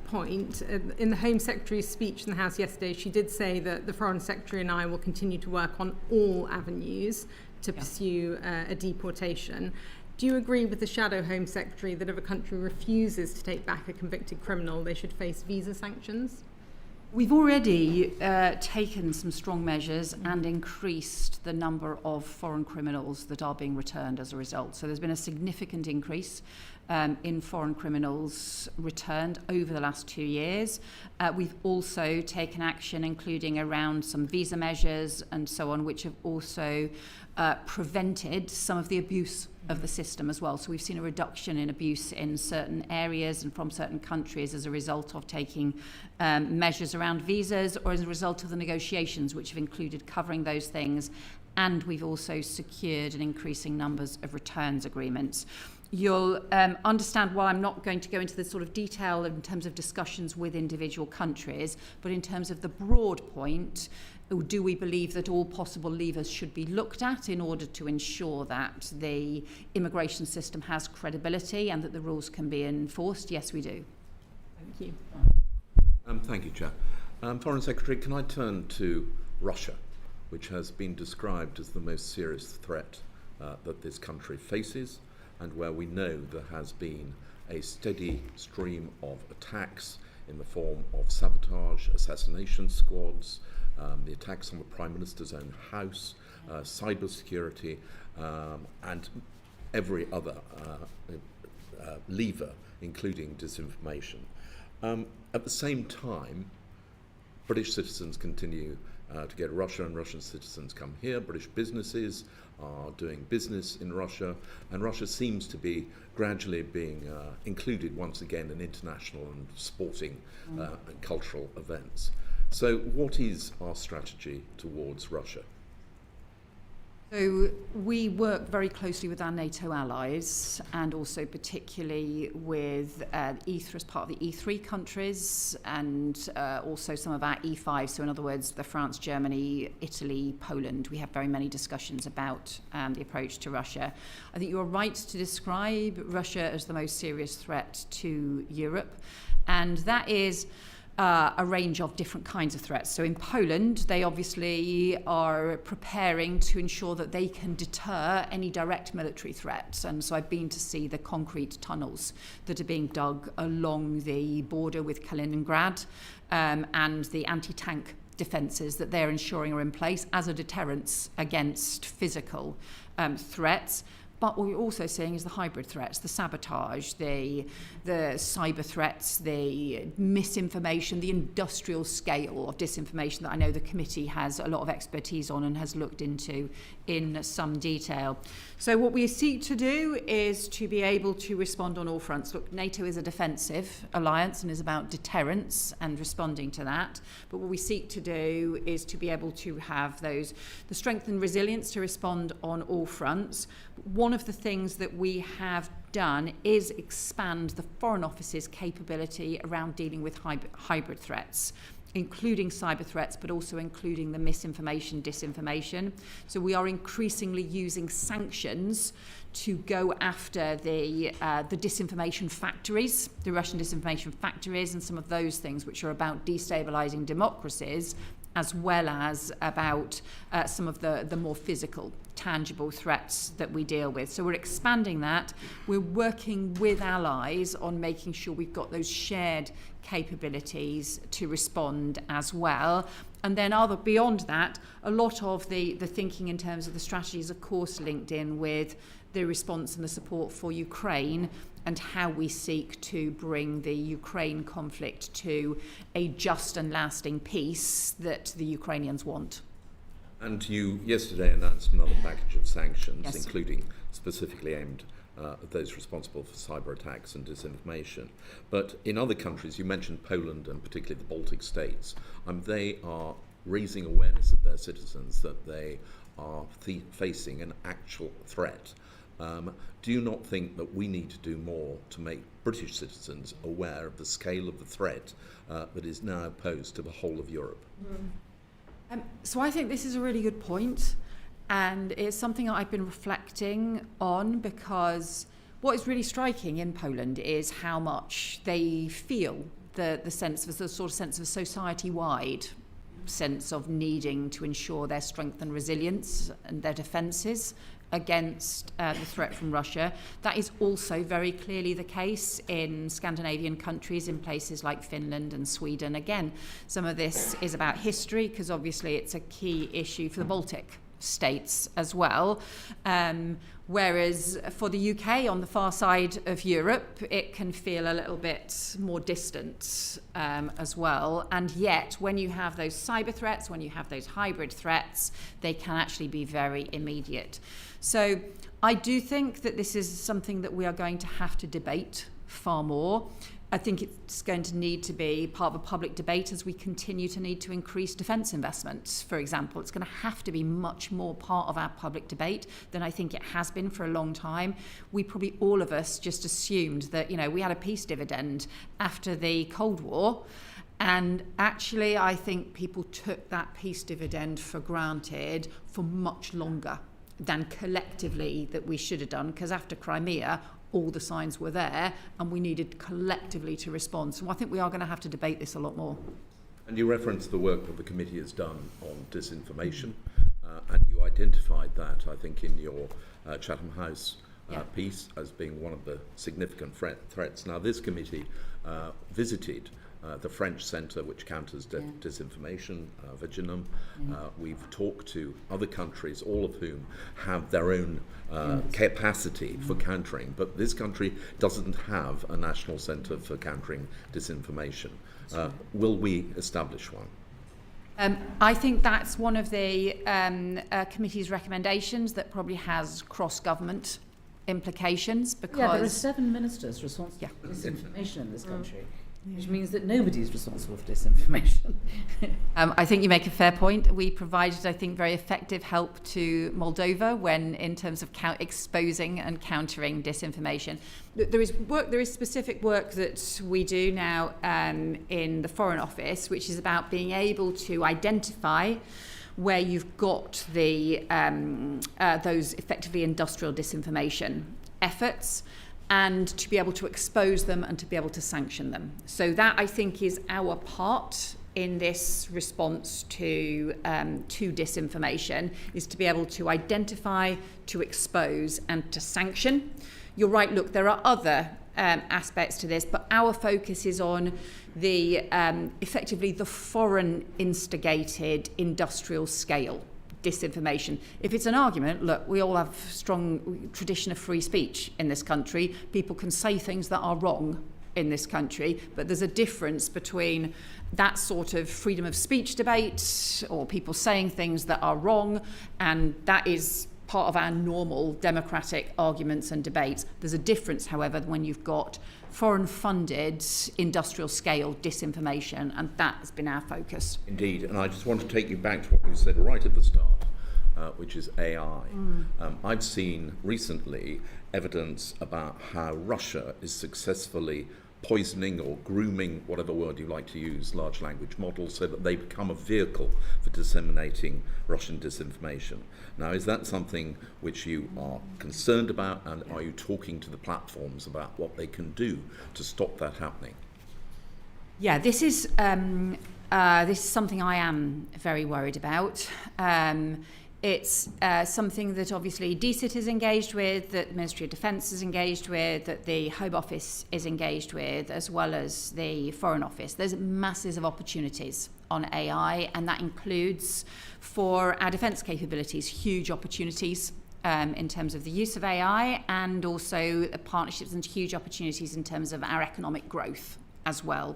point, in the Home Secretary's speech in the House yesterday, she did say that the Foreign Secretary and I will continue to work on all avenues to pursue a deportation. Do you agree with the Shadow Home Secretary that if a country refuses to take back a convicted criminal, they should face visa sanctions? We've already taken some strong measures and increased the number of foreign criminals that are being returned as a result. So there's been a significant increase in foreign criminals returned over the last 2 years. We've also taken action, including around some visa measures and so on, which have also prevented some of the abuse of the system as well. So we've seen a reduction in abuse in certain areas and from certain countries as a result of taking measures around visas or as a result of the negotiations which have included covering those things. And we've also secured an increasing numbers of returns agreements. You'll understand why I'm not going to go into the sort of detail in terms of discussions with individual countries, but in terms of the broad point, do we believe that all possible levers should be looked at in order to ensure that the immigration system has credibility and that the rules can be enforced? Yes, we do. Thank you. Thank you, Chair. Foreign Secretary, can I turn to Russia, which has been described as the most serious threat that this country faces, and where we know there has been a steady stream of attacks in the form of sabotage, assassination squads, the attacks on the Prime Minister's own house, cybersecurity, and every other lever, including disinformation. At the same time, British citizens continue to go to Russia, and Russian citizens come here. British businesses are doing business in Russia, and Russia seems to be gradually being included once again in international and sporting and cultural events. So what is our strategy towards Russia? So we work very closely with our NATO allies, and also particularly with as part of the E3 countries, and also some of our E5. So in other words, the France, Germany, Italy, Poland. We have very many discussions about the approach to Russia. I think you're right to describe Russia as the most serious threat to Europe, and that is a range of different kinds of threats. So in Poland, they obviously are preparing to ensure that they can deter any direct military threats. And so I've been to see the concrete tunnels that are being dug along the border with Kaliningrad, and the anti-tank defences that they're ensuring are in place as a deterrence against physical threats. But what we're also seeing is the hybrid threats, the sabotage, the cyber threats, the misinformation, the industrial scale of disinformation that I know the committee has a lot of expertise on and has looked into in some detail. So what we seek to do is to be able to respond on all fronts. Look, NATO is a defensive alliance and is about deterrence and responding to that. But what we seek to do is to be able to have the strength and resilience to respond on all fronts. One of the things that we have done is expand the Foreign Office's capability around dealing with hybrid threats, including cyber threats, but also including the misinformation, disinformation. So we are increasingly using sanctions to go after the disinformation factories, the Russian disinformation factories, and some of those things which are about destabilizing democracies, as well as about some of the more physical, tangible threats that we deal with. So we're expanding that. We're working with allies on making sure we've got those shared capabilities to respond as well. And then beyond that, a lot of the thinking in terms of the strategy is, of course, linked in with the response and the support for Ukraine, and how we seek to bring the Ukraine conflict to a just and lasting peace that the Ukrainians want. And you yesterday announced another package of sanctions, Yes. including specifically aimed at those responsible for cyber attacks and disinformation. But in other countries, you mentioned Poland and particularly the Baltic states, they are raising awareness of their citizens that they are facing an actual threat. Do you not think that we need to do more to make British citizens aware of the scale of the threat that is now posed to the whole of Europe? So I think this is a really good point, and it's something that I've been reflecting on, because what is really striking in Poland is how much they feel the sense of the sort of sense of a society-wide sense of needing to ensure their strength and resilience and their defences against the threat from Russia. That is also very clearly the case in Scandinavian countries, in places like Finland and Sweden. Again, some of this is about history, because obviously it's a key issue for the Baltic states as well. Whereas for the UK, on the far side of Europe, it can feel a little bit more distant as well. And yet, when you have those cyber threats, when you have those hybrid threats, they can actually be very immediate. So I do think that this is something that we are going to have to debate far more. I think it's going to need to be part of a public debate as we continue to need to increase defence investments, for example. It's going to have to be much more part of our public debate than I think it has been for a long time. We probably, all of us, just assumed that, we had a peace dividend after the Cold War. And actually, I think people took that peace dividend for granted for much longer than collectively that we should have done, because after Crimea, all the signs were there and we needed collectively to respond. So I think we are going to have to debate this a lot more. And you referenced the work that the committee has done on disinformation, and you identified that, I think, in your Chatham House piece as being one of the significant threats. Now, this committee visited the French Centre, which counters disinformation, Viginum. We've talked to other countries, all of whom have their own capacity for countering, but this country doesn't have a national centre for countering disinformation. Will we establish one? I think that's one of the committee's recommendations that probably has cross-government implications, because there are 7 ministers responsible for disinformation in this country, which means that nobody's responsible for disinformation. I think you make a fair point. We provided, I think, very effective help to Moldova when, in terms of exposing and countering disinformation. There is specific work that we do now in the Foreign Office, which is about being able to identify where you've got the those effectively industrial disinformation efforts, and to be able to expose them and to be able to sanction them. So that, I think, is our part in this response to disinformation, is to be able to identify, to expose and to sanction. You're right, look, there are other aspects to this, but our focus is on the effectively the foreign instigated industrial scale disinformation. If it's an argument, look, we all have strong tradition of free speech in this country. People can say things that are wrong in this country, but there's a difference between that sort of freedom of speech debate or people saying things that are wrong, and that is part of our normal democratic arguments and debates. There's a difference, however, when you've got foreign-funded industrial-scale disinformation, and that has been our focus. Indeed, and I just want to take you back to what you said right at the start, which is AI. I've seen recently evidence about how Russia is successfully poisoning or grooming, whatever word you like to use, large language models, so that they become a vehicle for disseminating Russian disinformation. Now, is that something which you are concerned about, and are you talking to the platforms about what they can do to stop that happening? Yeah, this is something I am very worried about. It's something that obviously DCIT is engaged with, that the Ministry of Defence is engaged with, that the Home Office is engaged with, as well as the Foreign Office. There's masses of opportunities on AI, and that includes, for our defence capabilities, huge opportunities in terms of the use of AI, and also partnerships and huge opportunities in terms of our economic growth as well.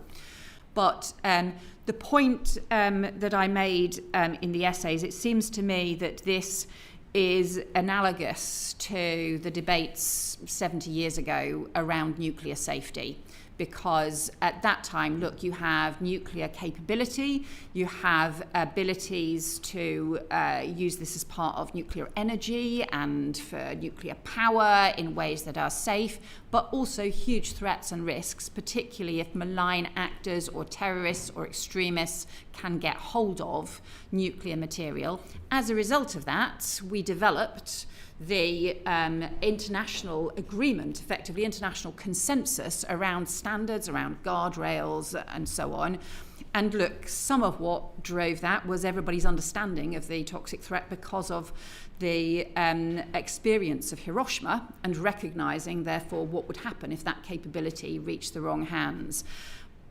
But the point that I made in the essays, it seems to me that this is analogous to the debates 70 years ago around nuclear safety. Because at that time, look, you have nuclear capability, you have abilities to use this as part of nuclear energy and for nuclear power in ways that are safe, but also huge threats and risks, particularly if malign actors or terrorists or extremists can get hold of nuclear material. As a result of that, we developed the international agreement, effectively international consensus around standards, around guardrails and so on. And look, some of what drove that was everybody's understanding of the toxic threat because of the experience of Hiroshima, and recognising therefore what would happen if that capability reached the wrong hands.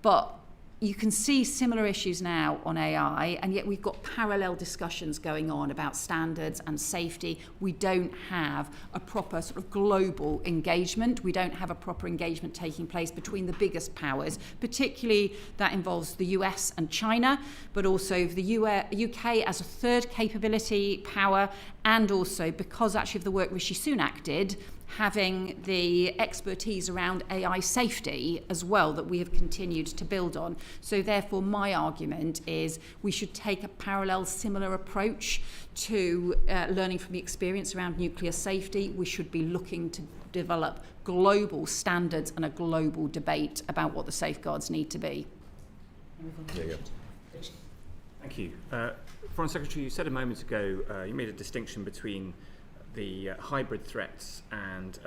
But you can see similar issues now on AI, and yet we've got parallel discussions going on about standards and safety. We don't have a proper sort of global engagement. We don't have a proper engagement taking place between the biggest powers, particularly that involves the US and China, but also the UK as a third capability power, and also because actually of the work Rishi Sunak did, having the expertise around AI safety as well that we have continued to build on. So therefore my argument is we should take a parallel, similar approach to learning from the experience around nuclear safety. We should be looking to develop global standards and a global debate about what the safeguards need to be. Thank you. Foreign Secretary, you said a moment ago, you made a distinction between the hybrid threats and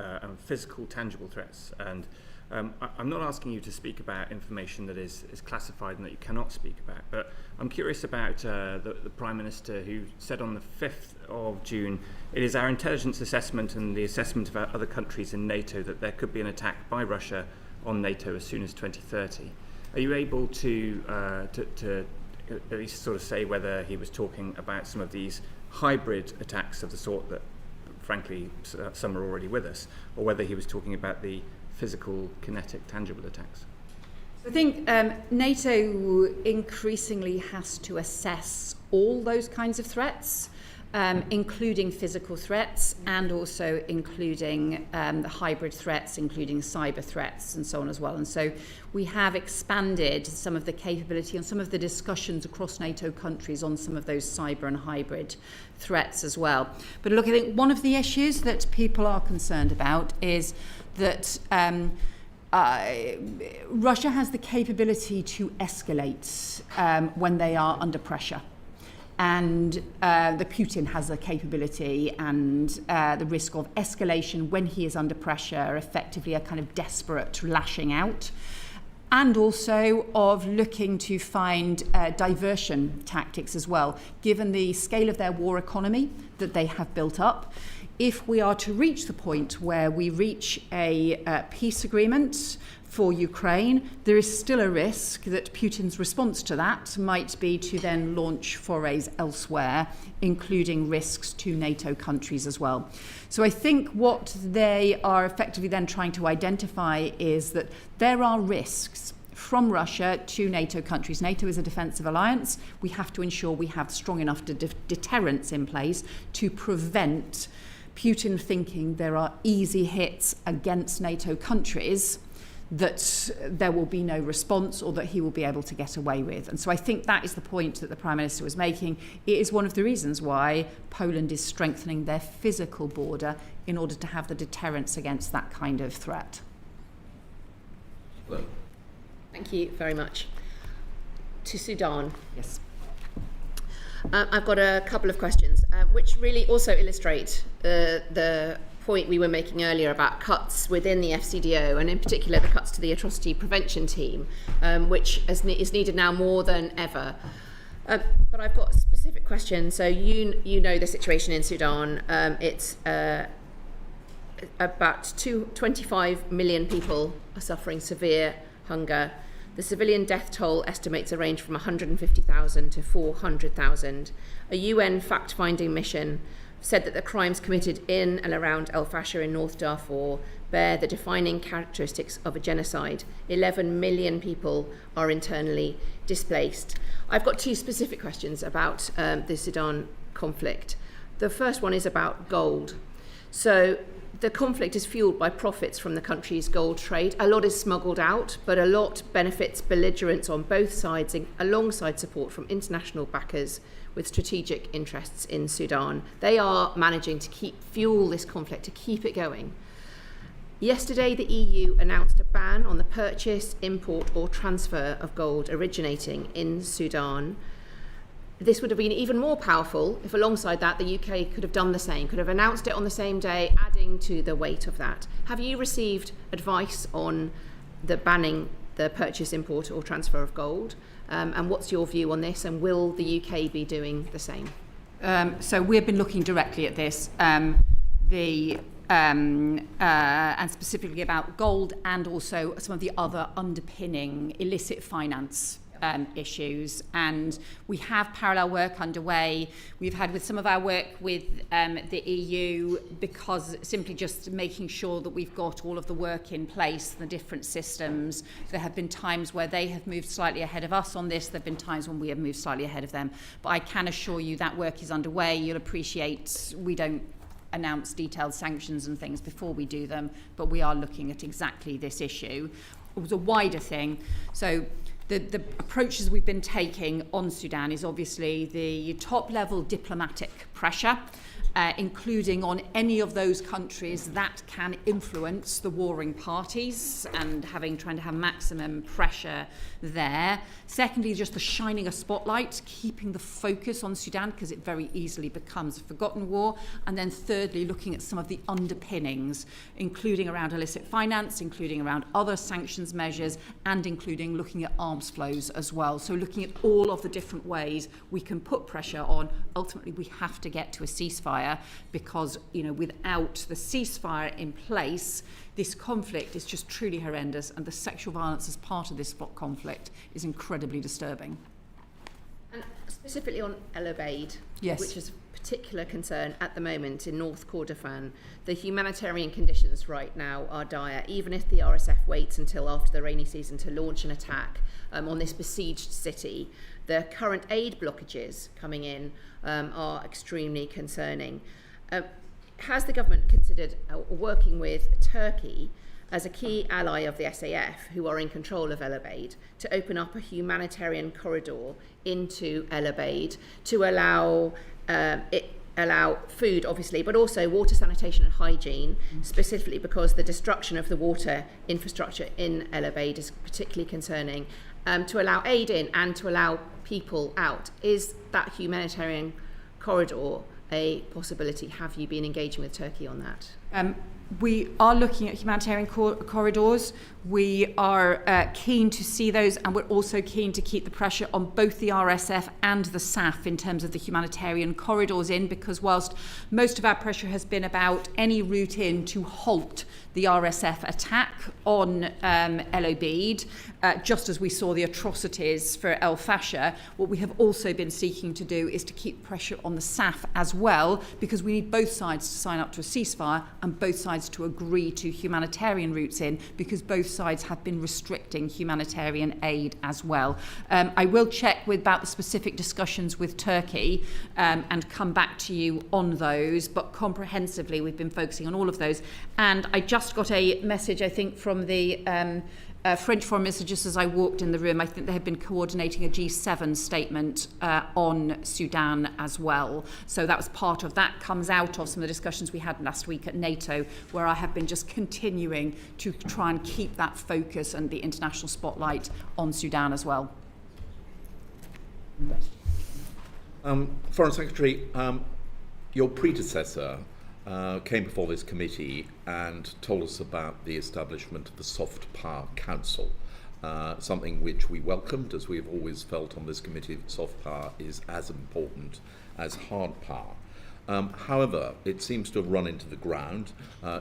physical, tangible threats. And I'm not asking you to speak about information that is classified and that you cannot speak about, but I'm curious about the Prime Minister who said on the 5th of June, it is our intelligence assessment and the assessment of our other countries in NATO that there could be an attack by Russia on NATO as soon as 2030. Are you able to at least sort of say whether he was talking about some of these hybrid attacks of the sort that, frankly, some are already with us, or whether he was talking about the physical, kinetic, tangible attacks? I think NATO increasingly has to assess all those kinds of threats, including physical threats and also including the hybrid threats, including cyber threats and so on as well. And so we have expanded some of the capability and some of the discussions across NATO countries on some of those cyber and hybrid threats as well. But look, I think one of the issues that people are concerned about is that Russia has the capability to escalate when they are under pressure. And the Putin has the capability and the risk of escalation when he is under pressure, effectively a kind of desperate lashing out, and also of looking to find diversion tactics as well, given the scale of their war economy that they have built up. If we are to reach the point where we reach a peace agreement for Ukraine, there is still a risk that Putin's response to that might be to then launch forays elsewhere, including risks to NATO countries as well. So I think what they are effectively then trying to identify is that there are risks from Russia to NATO countries. NATO is a defensive alliance. We have to ensure we have strong enough deterrence in place to prevent Putin thinking there are easy hits against NATO countries that there will be no response or that he will be able to get away with. And so I think that is the point that the Prime Minister was making. It is one of the reasons why Poland is strengthening their physical border in order to have the deterrence against that kind of threat. Hello. Thank you very much. To Sudan. Yes. I've got a couple of questions, which really also illustrate the point we were making earlier about cuts within the FCDO, and in particular the cuts to the atrocity prevention team, which is needed now more than ever. But I've got specific questions. So you know the situation in Sudan. It's about 25 million people are suffering severe hunger. The civilian death toll estimates range from 150,000 to 400,000. A UN fact-finding mission said that the crimes committed in and around El Fasher in North Darfur bear the defining characteristics of a genocide. 11 million people are internally displaced. I've got two specific questions about the Sudan conflict. The first one is about gold. So the conflict is fueled by profits from the country's gold trade. A lot is smuggled out, but a lot benefits belligerents on both sides, alongside support from international backers with strategic interests in Sudan. They are managing to fuel this conflict, to keep it going. Yesterday, the EU announced a ban on the purchase, import, or transfer of gold originating in Sudan. This would have been even more powerful if, alongside that, the UK could have done the same, could have announced it on the same day, adding to the weight of that. Have you received advice on the banning the purchase, import, or transfer of gold? And what's your view on this? And will the UK be doing the same? So we've been looking directly at this, and specifically about gold and also some of the other underpinning illicit finance issues, and we have parallel work underway. We've had with some of our work with the EU, because simply just making sure that we've got all of the work in place, the different systems. There have been times where they have moved slightly ahead of us on this. There have been times when we have moved slightly ahead of them. But I can assure you that work is underway. You'll appreciate we don't announce detailed sanctions and things before we do them, but we are looking at exactly this issue. It was a wider thing. So the approaches we've been taking on Sudan is obviously the top-level diplomatic pressure, including on any of those countries that can influence the warring parties and trying to have maximum pressure there. Secondly, just the shining a spotlight, keeping the focus on Sudan, because it very easily becomes a forgotten war. And then thirdly, looking at some of the underpinnings, including around illicit finance, including around other sanctions measures, and including looking at arms flows as well. So looking at all of the different ways we can put pressure on. Ultimately, we have to get to a ceasefire, because, you know, without the ceasefire in place, this conflict is just truly horrendous, and the sexual violence as part of this conflict is incredibly disturbing. And specifically on El Obeid, Yes. which is a particular concern at the moment in North Kordofan, the humanitarian conditions right now are dire. Even if the RSF waits until after the rainy season to launch an attack on this besieged city, the current aid blockages coming in are extremely concerning. Has the government considered working with Turkey as a key ally of the SAF, who are in control of El Obeid, to open up a humanitarian corridor into El Obeid to allow food, obviously, but also water, sanitation and hygiene, specifically because the destruction of the water infrastructure in El Obeid is particularly concerning, to allow aid in and to allow people out? Is that humanitarian corridor a possibility? Have you been engaging with Turkey on that? We are looking at humanitarian corridors. We are keen to see those, and we're also keen to keep the pressure on both the RSF and the SAF in terms of the humanitarian corridors in, because whilst most of our pressure has been about any route in to halt the RSF attack on El Obeid, just as we saw the atrocities for El Fasher, what we have also been seeking to do is to keep pressure on the SAF as well, because we need both sides to sign up to a ceasefire and both sides to agree to humanitarian routes in, because both sides have been restricting humanitarian aid as well. I will check about the specific discussions with Turkey and come back to you on those, but comprehensively we've been focusing on all of those. And I just got a message, I think, from the French Foreign Minister just as I walked in the room. I think they have been coordinating a G7 statement on Sudan as well. So that was part of that, comes out of some of the discussions we had last week at NATO, where I have been just continuing to try and keep that focus and the international spotlight on Sudan as well. Foreign Secretary, your predecessor came before this committee and told us about the establishment of the Soft Power Council, something which we welcomed, as we have always felt on this committee that soft power is as important as hard power. However, it seems to have run into the ground.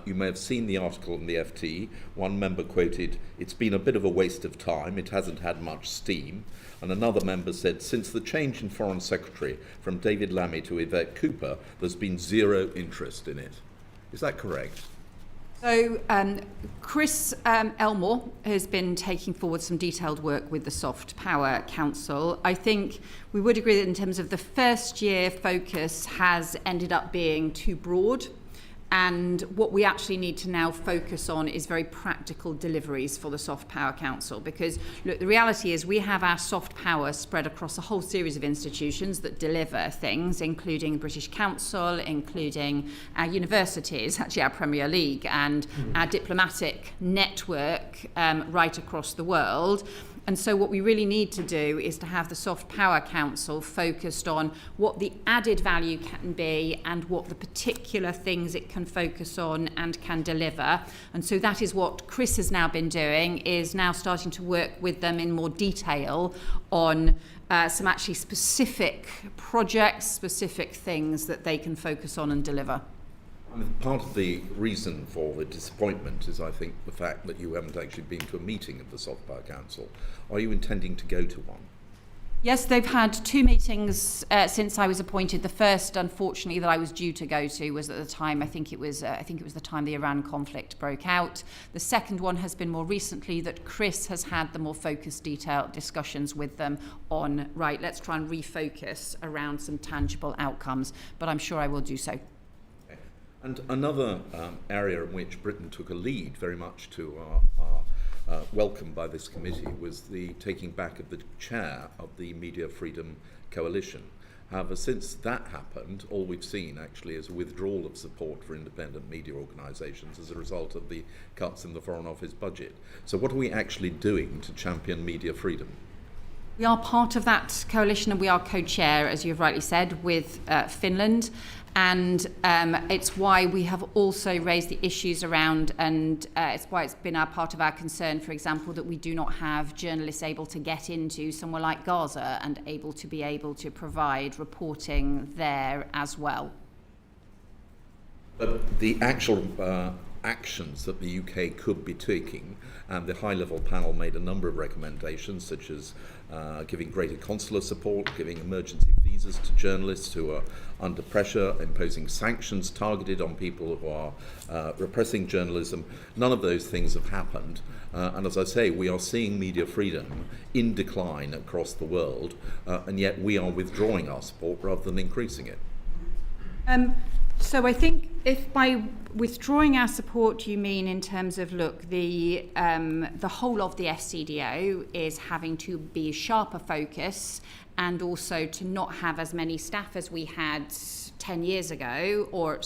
You may have seen the article in the FT. One member quoted, "It's been a bit of a waste of time, it hasn't had much steam." And another member said, "Since the change in Foreign Secretary from David Lammy to Yvette Cooper, there's been zero interest in it." Is that correct? So Chris Elmore has been taking forward some detailed work with the Soft Power Council. I think we would agree that in terms of the first year focus has ended up being too broad. And what we actually need to now focus on is very practical deliveries for the Soft Power Council. Because, look, the reality is we have our soft power spread across a whole series of institutions that deliver things, including the British Council, including our universities, actually our Premier League, and our diplomatic network right across the world. And so what we really need to do is to have the Soft Power Council focused on what the added value can be and what the particular things it can focus on and can deliver. And so that is what Chris has now been doing, is now starting to work with them in more detail on some actually specific projects, specific things that they can focus on and deliver. Part of the reason for the disappointment is, I think, the fact that you haven't actually been to a meeting of the Soft Power Council. Are you intending to go to one? Yes, they've had two meetings since I was appointed. The first, unfortunately, that I was due to go to was at the time, I think it was the time the Iran conflict broke out. The second one has been more recently, that Chris has had the more focused, detailed discussions with them on, right, let's try and refocus around some tangible outcomes. But I'm sure I will do so. And another area in which Britain took a lead, very much to our welcome by this committee, was the taking back of the chair of the Media Freedom Coalition. However, since that happened, all we've seen actually is a withdrawal of support for independent media organisations as a result of the cuts in the Foreign Office budget. So what are we actually doing to champion media freedom? We are part of that coalition and we are co-chair, as you've rightly said, with Finland. And it's why we have also raised the issues around, and it's why it's been part of our concern, for example, that we do not have journalists able to get into somewhere like Gaza and able to provide reporting there as well. But the actual actions that the UK could be taking, and the high-level panel made a number of recommendations, such as giving greater consular support, giving emergency visas to journalists who are under pressure, imposing sanctions targeted on people who are repressing journalism. None of those things have happened. And as I say, we are seeing media freedom in decline across the world, and yet we are withdrawing our support rather than increasing it. So I think if by withdrawing our support you mean in terms of, look, the whole of the FCDO is having to be a sharper focus and also to not have as many staff as we had 10 years ago,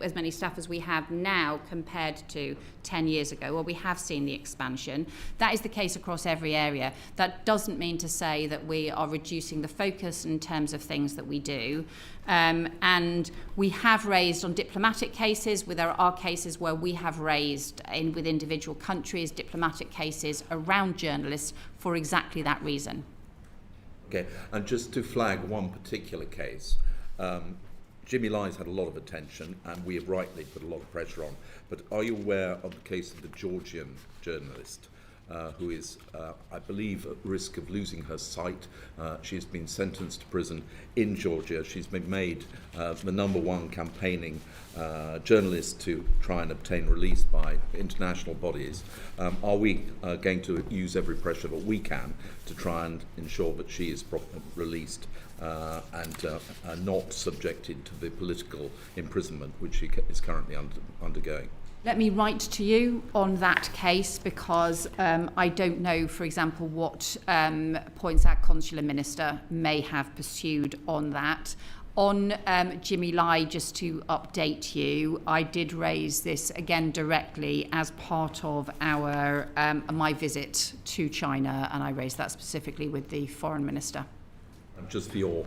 as many staff as we have now compared to 10 years ago. Well, we have seen the expansion. That is the case across every area. That doesn't mean to say that we are reducing the focus in terms of things that we do. And we have raised on diplomatic cases, there are cases where we have raised with individual countries, diplomatic cases around journalists for exactly that reason. Okay, and just to flag one particular case, Jimmy Ly's had a lot of attention and we have rightly put a lot of pressure on, but are you aware of the case of the Georgian journalist who is, I believe, at risk of losing her sight? She has been sentenced to prison in Georgia. She's been made the #1 campaigning journalist to try and obtain release by international bodies. Are we going to use every pressure that we can to try and ensure that she is released and not subjected to the political imprisonment which she is currently undergoing? Let me write to you on that case because I don't know, for example, what points our consular minister may have pursued on that. On Jimmy Lai, just to update you, I did raise this again directly as part of my visit to China, and I raised that specifically with the foreign minister. Just for your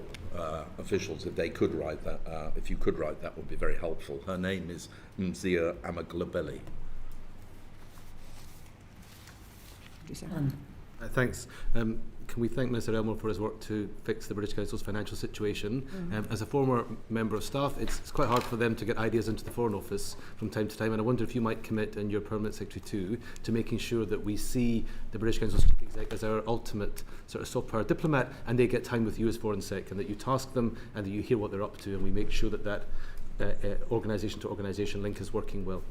officials, if they could write that, if you could write that, would be very helpful. Her name is Mzia Amaglobeli. Thanks. Can we thank Mr Elmore for his work to fix the British Council's financial situation? As a former member of staff, it's quite hard for them to get ideas into the Foreign Office from time to time, and I wonder if you might commit, and your Permanent Secretary too, to making sure that we see the British Council's Chief Exec as our ultimate sort of soft power diplomat, and they get time with you as Foreign Sec, and that you task them and that you hear what they're up to, and we make sure that organisation to organisation link is working well.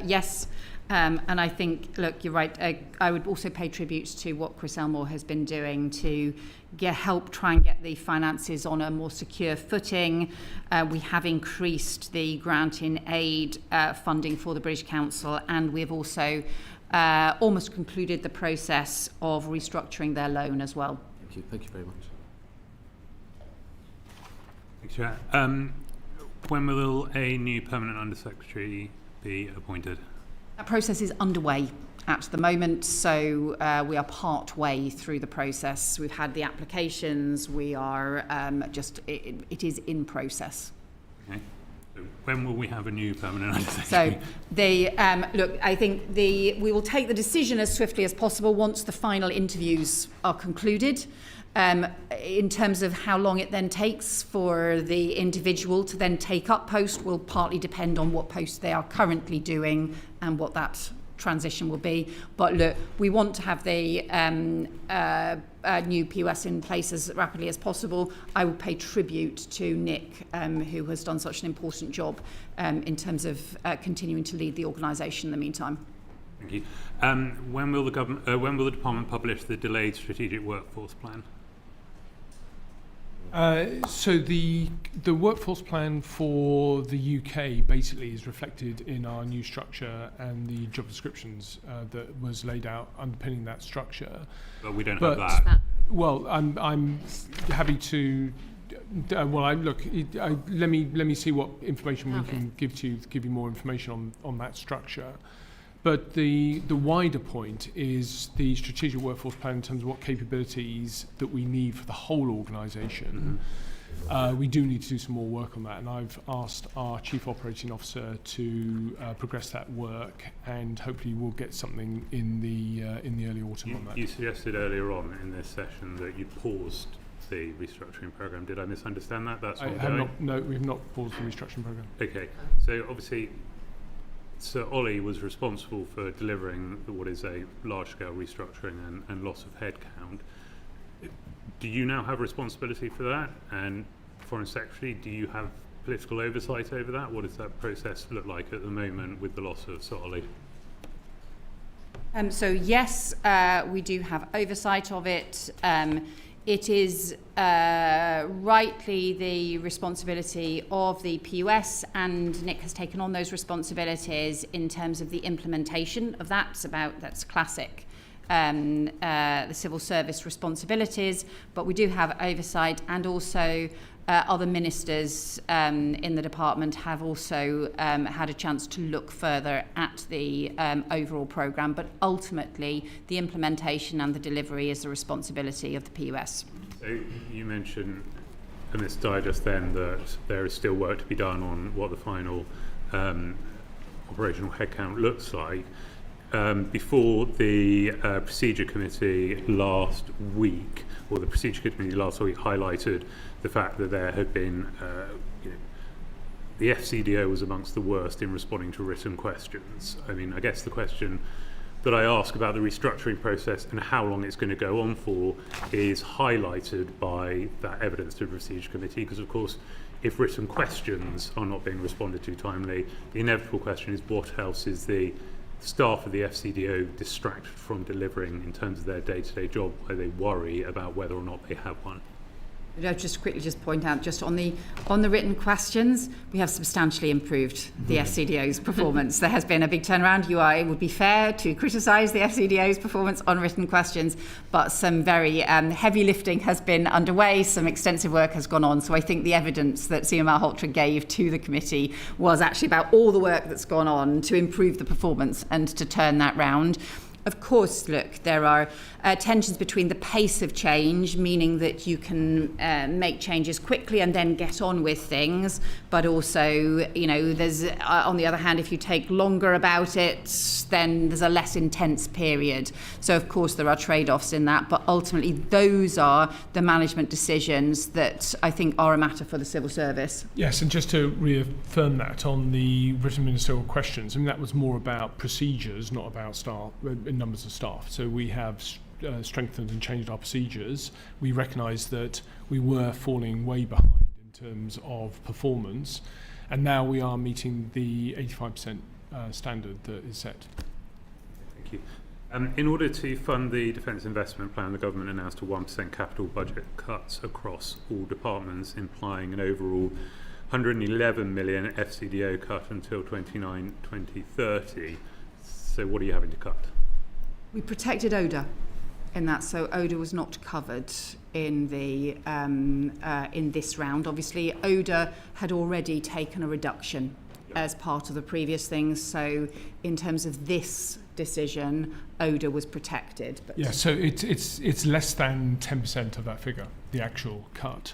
Yes, and I think, look, you're right. I would also pay tribute to what Chris Elmore has been doing to help try and get the finances on a more secure footing. We have increased the grant in aid funding for the British Council, and we've also almost concluded the process of restructuring their loan as well. Thank you. Thank you very much. Thanks, Chair. When will a new permanent Undersecretary be appointed? That process is underway at the moment, so we are part way through the process. We've had the applications. We are it is in process. Okay. So when will we have a new permanent Undersecretary? So look, I think we will take the decision as swiftly as possible once the final interviews are concluded. In terms of how long it then takes for the individual to then take up post will partly depend on what post they are currently doing and what that transition will be. But look, we want to have the new POS in place as rapidly as possible. I will pay tribute to Nick, who has done such an important job in terms of continuing to lead the organisation in the meantime. Thank you. When will the department publish the delayed strategic workforce plan? So the workforce plan for the UK basically is reflected in our new structure and the job descriptions that was laid out underpinning that structure. But we don't have that. Well, I'm happy to. Let me see what information we can give you more information on that structure. But the wider point is the strategic workforce plan in terms of what capabilities that we need for the whole organisation. We do need to do some more work on that, and I've asked our Chief Operating Officer to progress that work, and hopefully we'll get something in the early autumn on that. You suggested earlier on in this session that you paused the restructuring programme. Did I misunderstand that? That's ongoing? No, we've not paused the restructuring programme. Okay, so obviously Sir Ollie was responsible for delivering what is a large-scale restructuring and loss of headcount. Do you now have responsibility for that? And Foreign Secretary, do you have political oversight over that? What does that process look like at the moment with the loss of Sir Ollie? So yes, we do have oversight of it. It is rightly the responsibility of the PUS, and Nick has taken on those responsibilities in terms of the implementation of that. That's classic the civil service responsibilities, but we do have oversight, and also other ministers in the department have also had a chance to look further at the overall programme, but ultimately the implementation and the delivery is the responsibility of the PUS. So you mentioned in this digest then that there is still work to be done on what the final operational headcount looks like. Before the procedure committee last week, or the procedure committee last week highlighted the fact that there had been, the FCDO was amongst the worst in responding to written questions. I mean, I guess the question that I ask about the restructuring process and how long it's going to go on for is highlighted by that evidence to the procedure committee, because of course, if written questions are not being responded to timely, the inevitable question is what else is the staff of the FCDO distracted from delivering in terms of their day-to-day job, where they worry about whether or not they have one. I'll just quickly point out, just on the written questions, we have substantially improved the FCDO's performance. There has been a big turnaround. It would be fair to criticise the FCDO's performance on written questions, but some very heavy lifting has been underway. Some extensive work has gone on. So I think the evidence that Sima Malhotra gave to the committee was actually about all the work that's gone on to improve the performance and to turn that round. Of course, look, there are tensions between the pace of change, meaning that you can make changes quickly and then get on with things, but also, there's, on the other hand, if you take longer about it, then there's a less intense period. So, of course, there are trade-offs in that, but ultimately those are the management decisions that I think are a matter for the civil service. Yes, and just to reaffirm that on the written ministerial questions, I mean, that was more about procedures, not about staff, numbers of staff. So we have strengthened and changed our procedures. We recognise that we were falling way behind in terms of performance, and now we are meeting the 85% standard that is set. Thank you. In order to fund the Defence Investment Plan, the government announced a 1% capital budget cuts across all departments, implying an overall 111 million FCDO cut until 2030. So what are you having to cut? We protected ODA in that, so ODA was not covered in the in this round. Obviously, ODA had already taken a reduction as part of the previous things, so in terms of this decision, ODA was protected. But yeah, so it's less than 10% of that figure, the actual cut.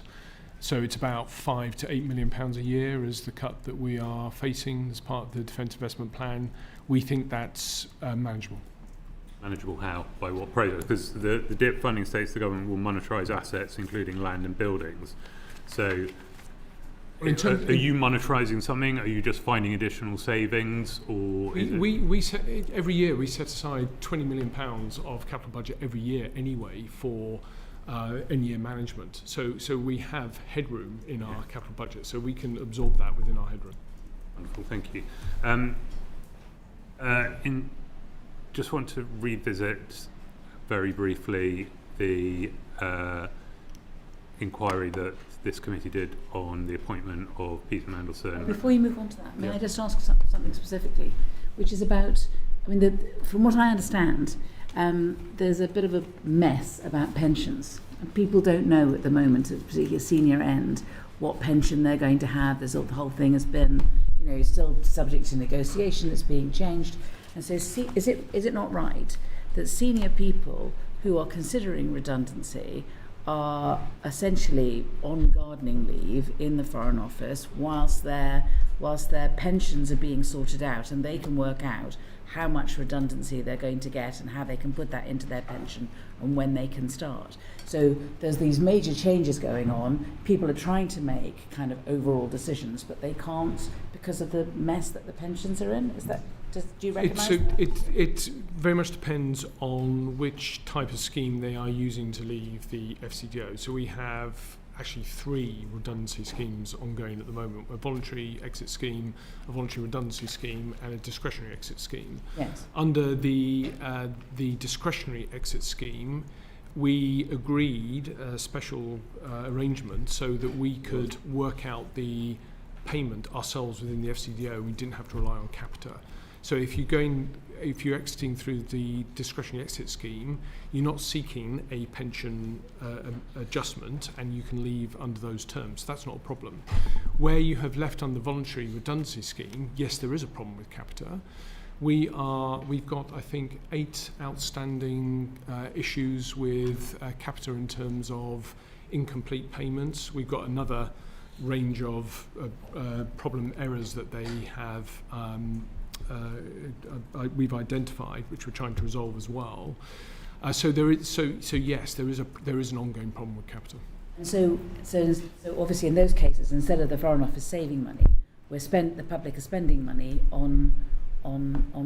So it's about £5 to £8 million a year is the cut that we are facing as part of the Defence Investment Plan. We think that's manageable. Manageable how? By what process? Because the DIP funding states the government will monetise assets, including land and buildings. So are you monetizing something? Are you just finding additional savings, or we set, every year we set aside £20 million of capital budget every year anyway for in-year management. So we have headroom in our capital budget, so we can absorb that within our headroom. Wonderful, thank you. Just want to revisit very briefly the inquiry that this committee did on the appointment of Peter Mandelson. Before you move on to that, may I just ask something specifically, which is about, from what I understand, there's a bit of a mess about pensions. And people don't know at the moment, particularly at senior end, what pension they're going to have. The whole thing has been, still subject to negotiation. It's being changed. And so is it not right that senior people who are considering redundancy are essentially on gardening leave in the Foreign Office whilst their pensions are being sorted out, and they can work out how much redundancy they're going to get and how they can put that into their pension and when they can start. So there's these major changes going on. People are trying to make kind of overall decisions, but they can't because of the mess that the pensions are in. Do you recognise that? It very much depends on which type of scheme they are using to leave the FCDO. So we have actually 3 redundancy schemes ongoing at the moment: a voluntary exit scheme, a voluntary redundancy scheme, and a discretionary exit scheme. Yes. Under the discretionary exit scheme, we agreed a special arrangement so that we could work out the payment ourselves within the FCDO. We didn't have to rely on Capita. So if you're exiting through the discretionary exit scheme, you're not seeking a pension adjustment, and you can leave under those terms. That's not a problem. Where you have left under the voluntary redundancy scheme, yes, there is a problem with Capita. We've got, I think, 8 outstanding issues with Capita in terms of incomplete payments. We've got another range of problem errors that they have we've identified, which we're trying to resolve as well. So yes, there is an ongoing problem with Capita. And so obviously in those cases, instead of the Foreign Office saving money, the public is spending money on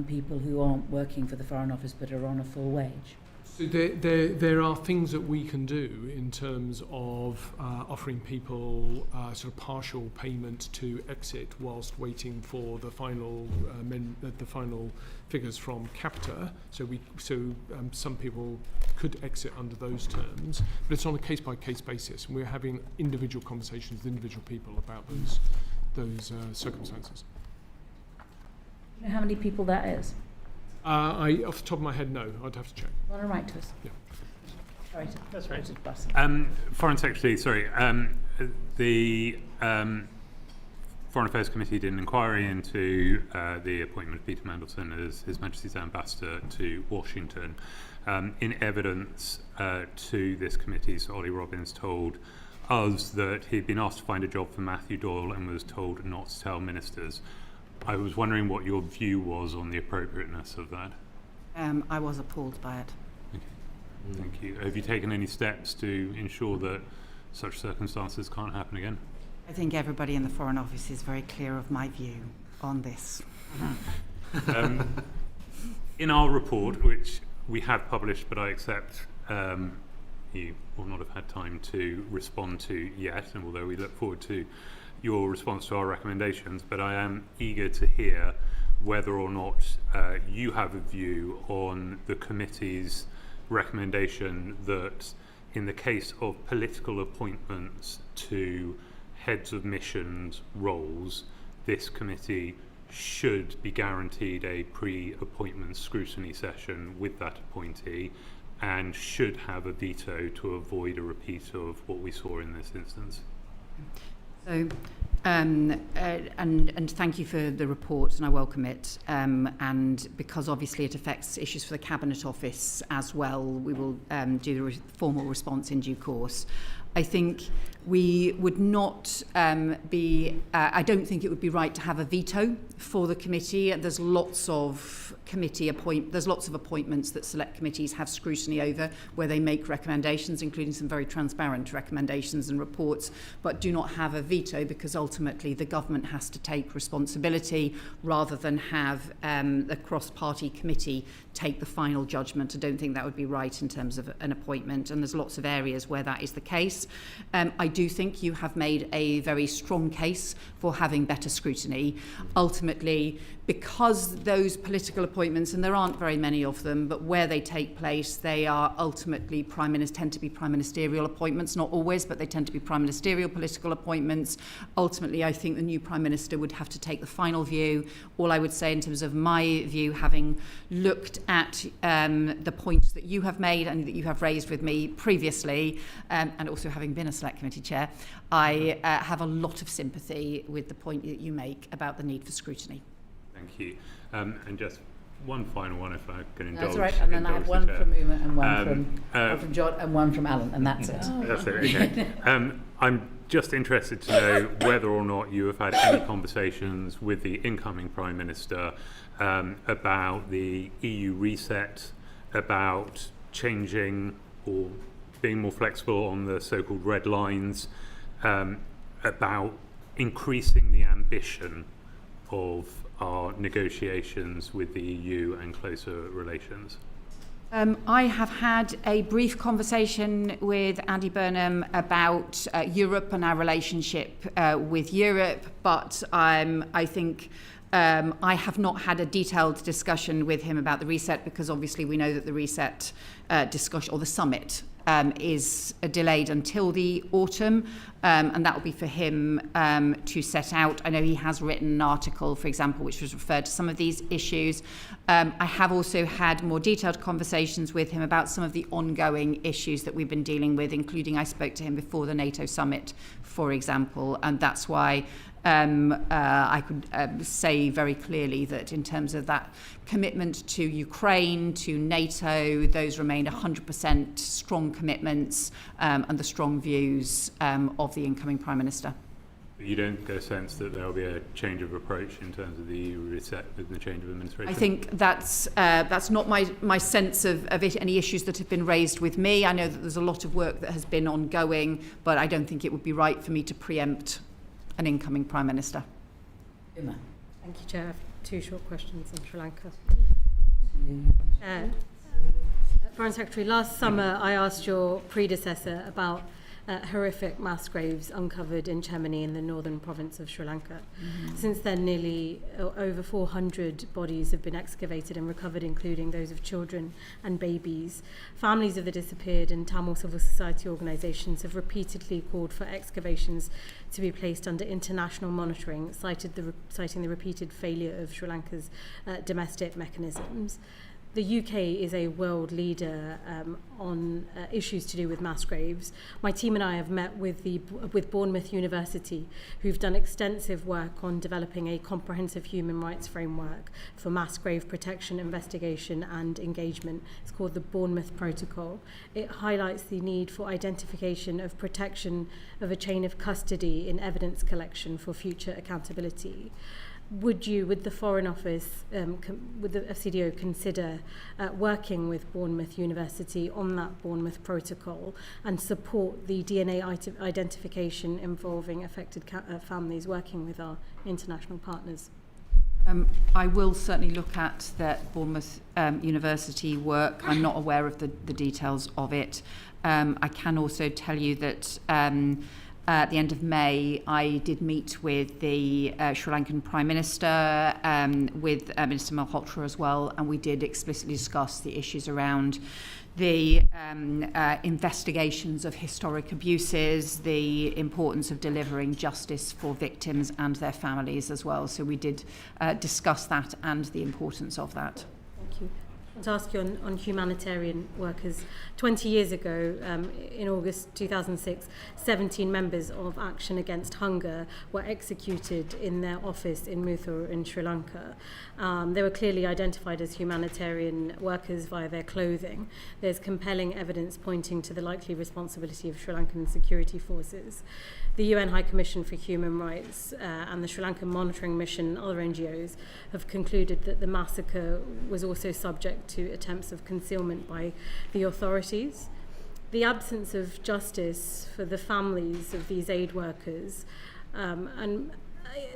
people who aren't working for the Foreign Office but are on a full wage. So there are things that we can do in terms of offering people sort of partial payment to exit whilst waiting for the final figures from Capita. So some people could exit under those terms, but it's on a case-by-case basis, and we're having individual conversations with individual people about those circumstances. Do you know how many people that is? Off the top of my head, no. I'd have to check. Want to write to us? Yeah. Sorry. That's right. Foreign Secretary, sorry. The Foreign Affairs Committee did an inquiry into the appointment of Peter Mandelson as His Majesty's Ambassador to Washington. In evidence to this committee, Sir Ollie Robbins told us that he'd been asked to find a job for Matthew Doyle and was told not to tell ministers. I was wondering what your view was on the appropriateness of that. I was appalled by it. Okay. Thank you. Have you taken any steps to ensure that such circumstances can't happen again? I think everybody in the Foreign Office is very clear of my view on this. In our report, which we have published, but I accept you will not have had time to respond to yet, and although we look forward to your response to our recommendations, but I am eager to hear whether or not you have a view on the committee's recommendation that in the case of political appointments to heads of missions roles, this committee should be guaranteed a pre-appointment scrutiny session with that appointee and should have a veto to avoid a repeat of what we saw in this instance. So, and thank you for the report, and I welcome it. And because obviously it affects issues for the Cabinet Office as well, we will do the formal response in due course. I think we would not I don't think it would be right to have a veto for the committee. There's lots of appointments that select committees have scrutiny over, where they make recommendations, including some very transparent recommendations and reports, but do not have a veto, because ultimately the government has to take responsibility rather than have a cross-party committee take the final judgment. I don't think that would be right in terms of an appointment, and there's lots of areas where that is the case. I do think you have made a very strong case for having better scrutiny. Ultimately, because those political appointments, and there aren't very many of them, but where they take place, they are ultimately tend to be prime ministerial appointments, not always, but they tend to be prime ministerial political appointments. Ultimately, I think the new Prime Minister would have to take the final view. All I would say in terms of my view, having looked at the points that you have made and that you have raised with me previously, and also having been a Select Committee Chair, I have a lot of sympathy with the point that you make about the need for scrutiny. Thank you. And just one final one, if I can indulge. That's right, and then I have one Chair. from Uma and one from John and one from Alan, and that's it. That's it, okay. I'm just interested to know whether or not you have had any conversations with the incoming Prime Minister about the EU reset, about changing or being more flexible on the so-called red lines, about increasing the ambition of our negotiations with the EU and closer relations. I have had a brief conversation with Andy Burnham about Europe and our relationship with Europe, but I think I have not had a detailed discussion with him about the reset, because obviously we know that the reset discussion, or the summit, is delayed until the autumn, and that will be for him to set out. I know he has written an article, for example, which was referred to some of these issues. I have also had more detailed conversations with him about some of the ongoing issues that we've been dealing with, including I spoke to him before the NATO summit, for example, and that's why I could say very clearly that in terms of that commitment to Ukraine, to NATO, those remain 100% strong commitments and the strong views of the incoming Prime Minister. You don't get a sense that there will be a change of approach in terms of the EU reset with the change of administration? I think that's not my sense of it, any issues that have been raised with me. I know that there's a lot of work that has been ongoing, but I don't think it would be right for me to preempt an incoming Prime Minister. Thank you, Chair. I have two short questions on Sri Lanka. Foreign Secretary, last summer I asked your predecessor about horrific mass graves uncovered in Chemini in the northern province of Sri Lanka. Since then, nearly over 400 bodies have been excavated and recovered, including those of children and babies. Families of the disappeared and Tamil civil society organisations have repeatedly called for excavations to be placed under international monitoring, citing the repeated failure of Sri Lanka's domestic mechanisms. The UK is a world leader on issues to do with mass graves. My team and I have met with Bournemouth University, who've done extensive work on developing a comprehensive human rights framework for mass grave protection, investigation and engagement. It's called the Bournemouth Protocol. It highlights the need for identification of protection of a chain of custody in evidence collection for future accountability. Would the Foreign Office, would the FCDO consider working with Bournemouth University on that Bournemouth Protocol and support the DNA identification involving affected families, working with our international partners? I will certainly look at that Bournemouth University work. I'm not aware of the details of it. I can also tell you that at the end of May, I did meet with the Sri Lankan Prime Minister, with Minister Malhotra as well, and we did explicitly discuss the issues around the investigations of historic abuses, the importance of delivering justice for victims and their families as well. So we did discuss that and the importance of that. Thank you. I want to ask you on humanitarian workers. 20 years ago, in August 2006, 17 members of Action Against Hunger were executed in their office in Muthur in Sri Lanka. They were clearly identified as humanitarian workers via their clothing. There's compelling evidence pointing to the likely responsibility of Sri Lankan security forces. The UN High Commission for Human Rights and the Sri Lankan Monitoring Mission and other NGOs have concluded that the massacre was also subject to attempts of concealment by the authorities. The absence of justice for the families of these aid workers and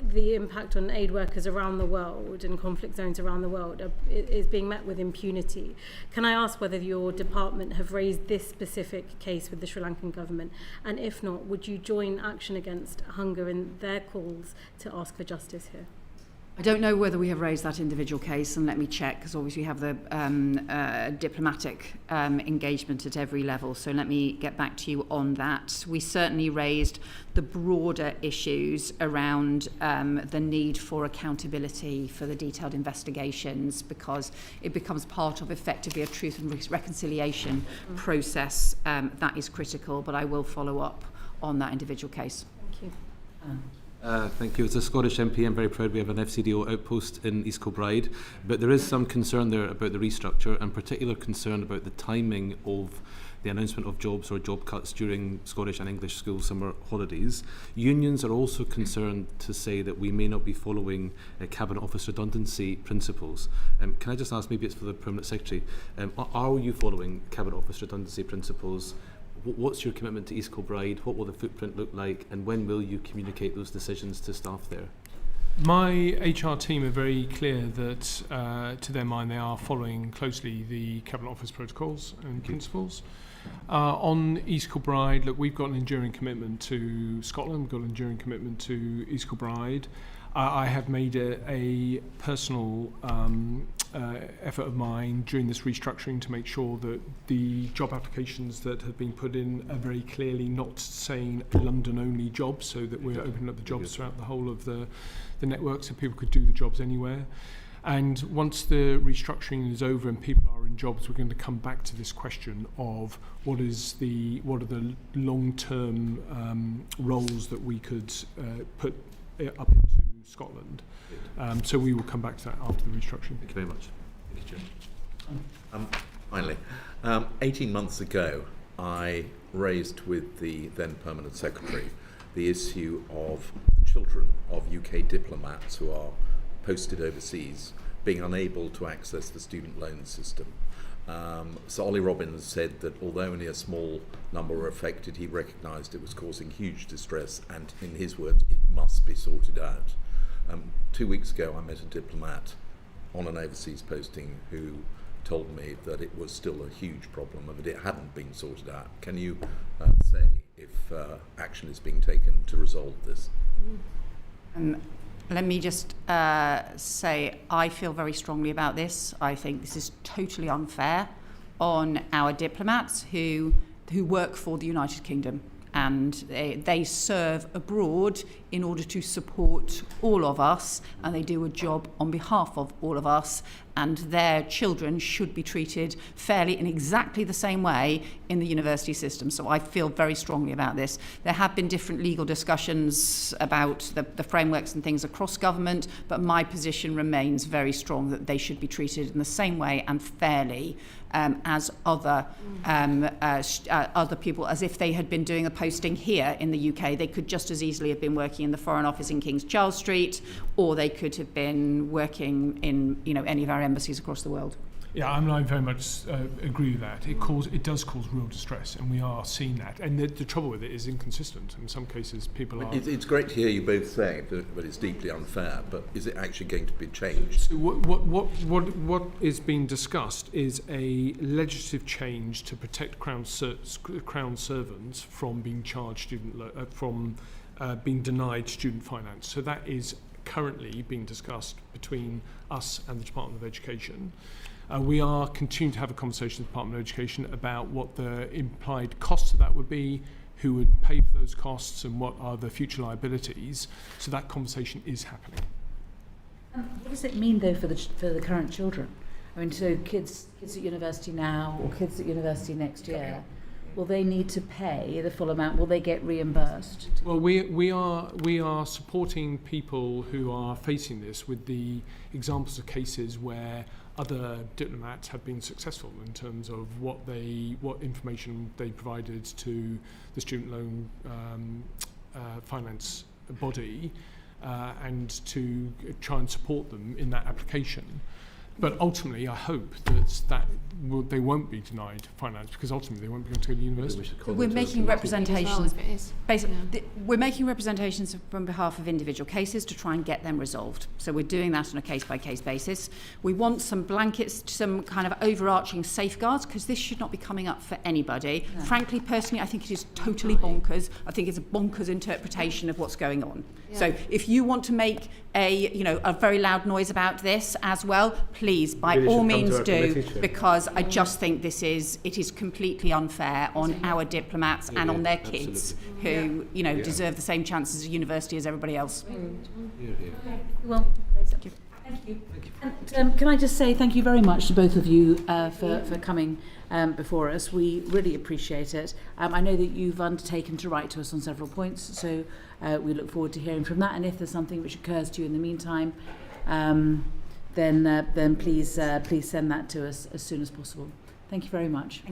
the impact on aid workers around the world and conflict zones around the world is being met with impunity. Can I ask whether your department have raised this specific case with the Sri Lankan government? And if not, would you join Action Against Hunger in their calls to ask for justice here? I don't know whether we have raised that individual case, and let me check, because obviously we have the diplomatic engagement at every level, so let me get back to you on that. We certainly raised the broader issues around the need for accountability for the detailed investigations, because it becomes part of effectively a truth and reconciliation process. That is critical, but I will follow up on that individual case. Thank you. Thank you. As a Scottish MP, I'm very proud we have an FCDO outpost in East Kilbride, but there is some concern there about the restructure, and particular concern about the timing of the announcement of jobs or job cuts during Scottish and English school summer holidays. Unions are also concerned to say that we may not be following Cabinet Office redundancy principles. Can I just ask, maybe it's for the Permanent Secretary, are you following Cabinet Office redundancy principles? What's your commitment to East Kilbride? What will the footprint look like? And when will you communicate those decisions to staff there? My HR team are very clear that, to their mind, they are following closely the Cabinet Office protocols and principles. On East Kilbride, look, we've got an enduring commitment to Scotland, we've got an enduring commitment to East Kilbride. I have made a personal effort of mine during this restructuring to make sure that the job applications that have been put in are very clearly not saying London-only jobs, so that we're opening up the jobs throughout the whole of the network so people could do the jobs anywhere. And once the restructuring is over and people are in jobs, we're going to come back to this question of what are the long-term roles that we could put up into Scotland. So we will come back to that after the restructuring. Thank you very much. Thank you, Chair. Finally, 18 months ago, I raised with the then Permanent Secretary the issue of the children of UK diplomats who are posted overseas being unable to access the student loan system. Sir Ollie Robbins said that although only a small number were affected, he recognised it was causing huge distress, and in his words, it must be sorted out. 2 weeks ago, I met a diplomat on an overseas posting who told me that it was still a huge problem and that it hadn't been sorted out. Can you say if action is being taken to resolve this? Let me just say I feel very strongly about this. I think this is totally unfair on our diplomats who work for the United Kingdom, and they serve abroad in order to support all of us, and they do a job on behalf of all of us, and their children should be treated fairly in exactly the same way in the university system. So I feel very strongly about this. There have been different legal discussions about the frameworks and things across government, but my position remains very strong that they should be treated in the same way and fairly as other people, as if they had been doing a posting here in the UK. They could just as easily have been working in the Foreign Office in King's Charles Street, or they could have been working in any of our embassies across the world. Yeah, I very much agree with that. It does cause real distress, and we are seeing that. And the trouble with it is inconsistent. In some cases, people are... It's great to hear you both saying that it's deeply unfair, but is it actually going to be changed? So what is being discussed is a legislative change to protect Crown servants from being charged being denied student finance. So that is currently being discussed between us and the Department of Education. We are continuing to have a conversation with the Department of Education about what the implied costs of that would be, who would pay for those costs, and what are the future liabilities. So that conversation is happening. What does it mean, though, for the current children? I mean, so kids at university now or kids at university next year, will they need to pay the full amount? Will they get reimbursed? Well, we are supporting people who are facing this with the examples of cases where other diplomats have been successful in terms of what information they provided to the student loan finance body and to try and support them in that application. But ultimately, I hope that they won't be denied finance, because ultimately they won't be going to go to university. We're making representations. We're making representations on behalf of individual cases to try and get them resolved. So we're doing that on a case-by-case basis. We want some blankets, some kind of overarching safeguards, because this should not be coming up for anybody. No. Frankly, personally, I think it is totally bonkers. I think it's a bonkers interpretation of what's going on. Yeah. So if you want to make a very loud noise about this as well, please, by all means do, because I just think it is completely unfair on our diplomats and on their kids who, deserve the same chances at university as everybody else. Well, thank you. And can I just say thank you very much to both of you for coming before us. We really appreciate it. I know that you've undertaken to write to us on several points, so we look forward to hearing from that. And if there's something which occurs to you in the meantime, then please send that to us as soon as possible. Thank you very much.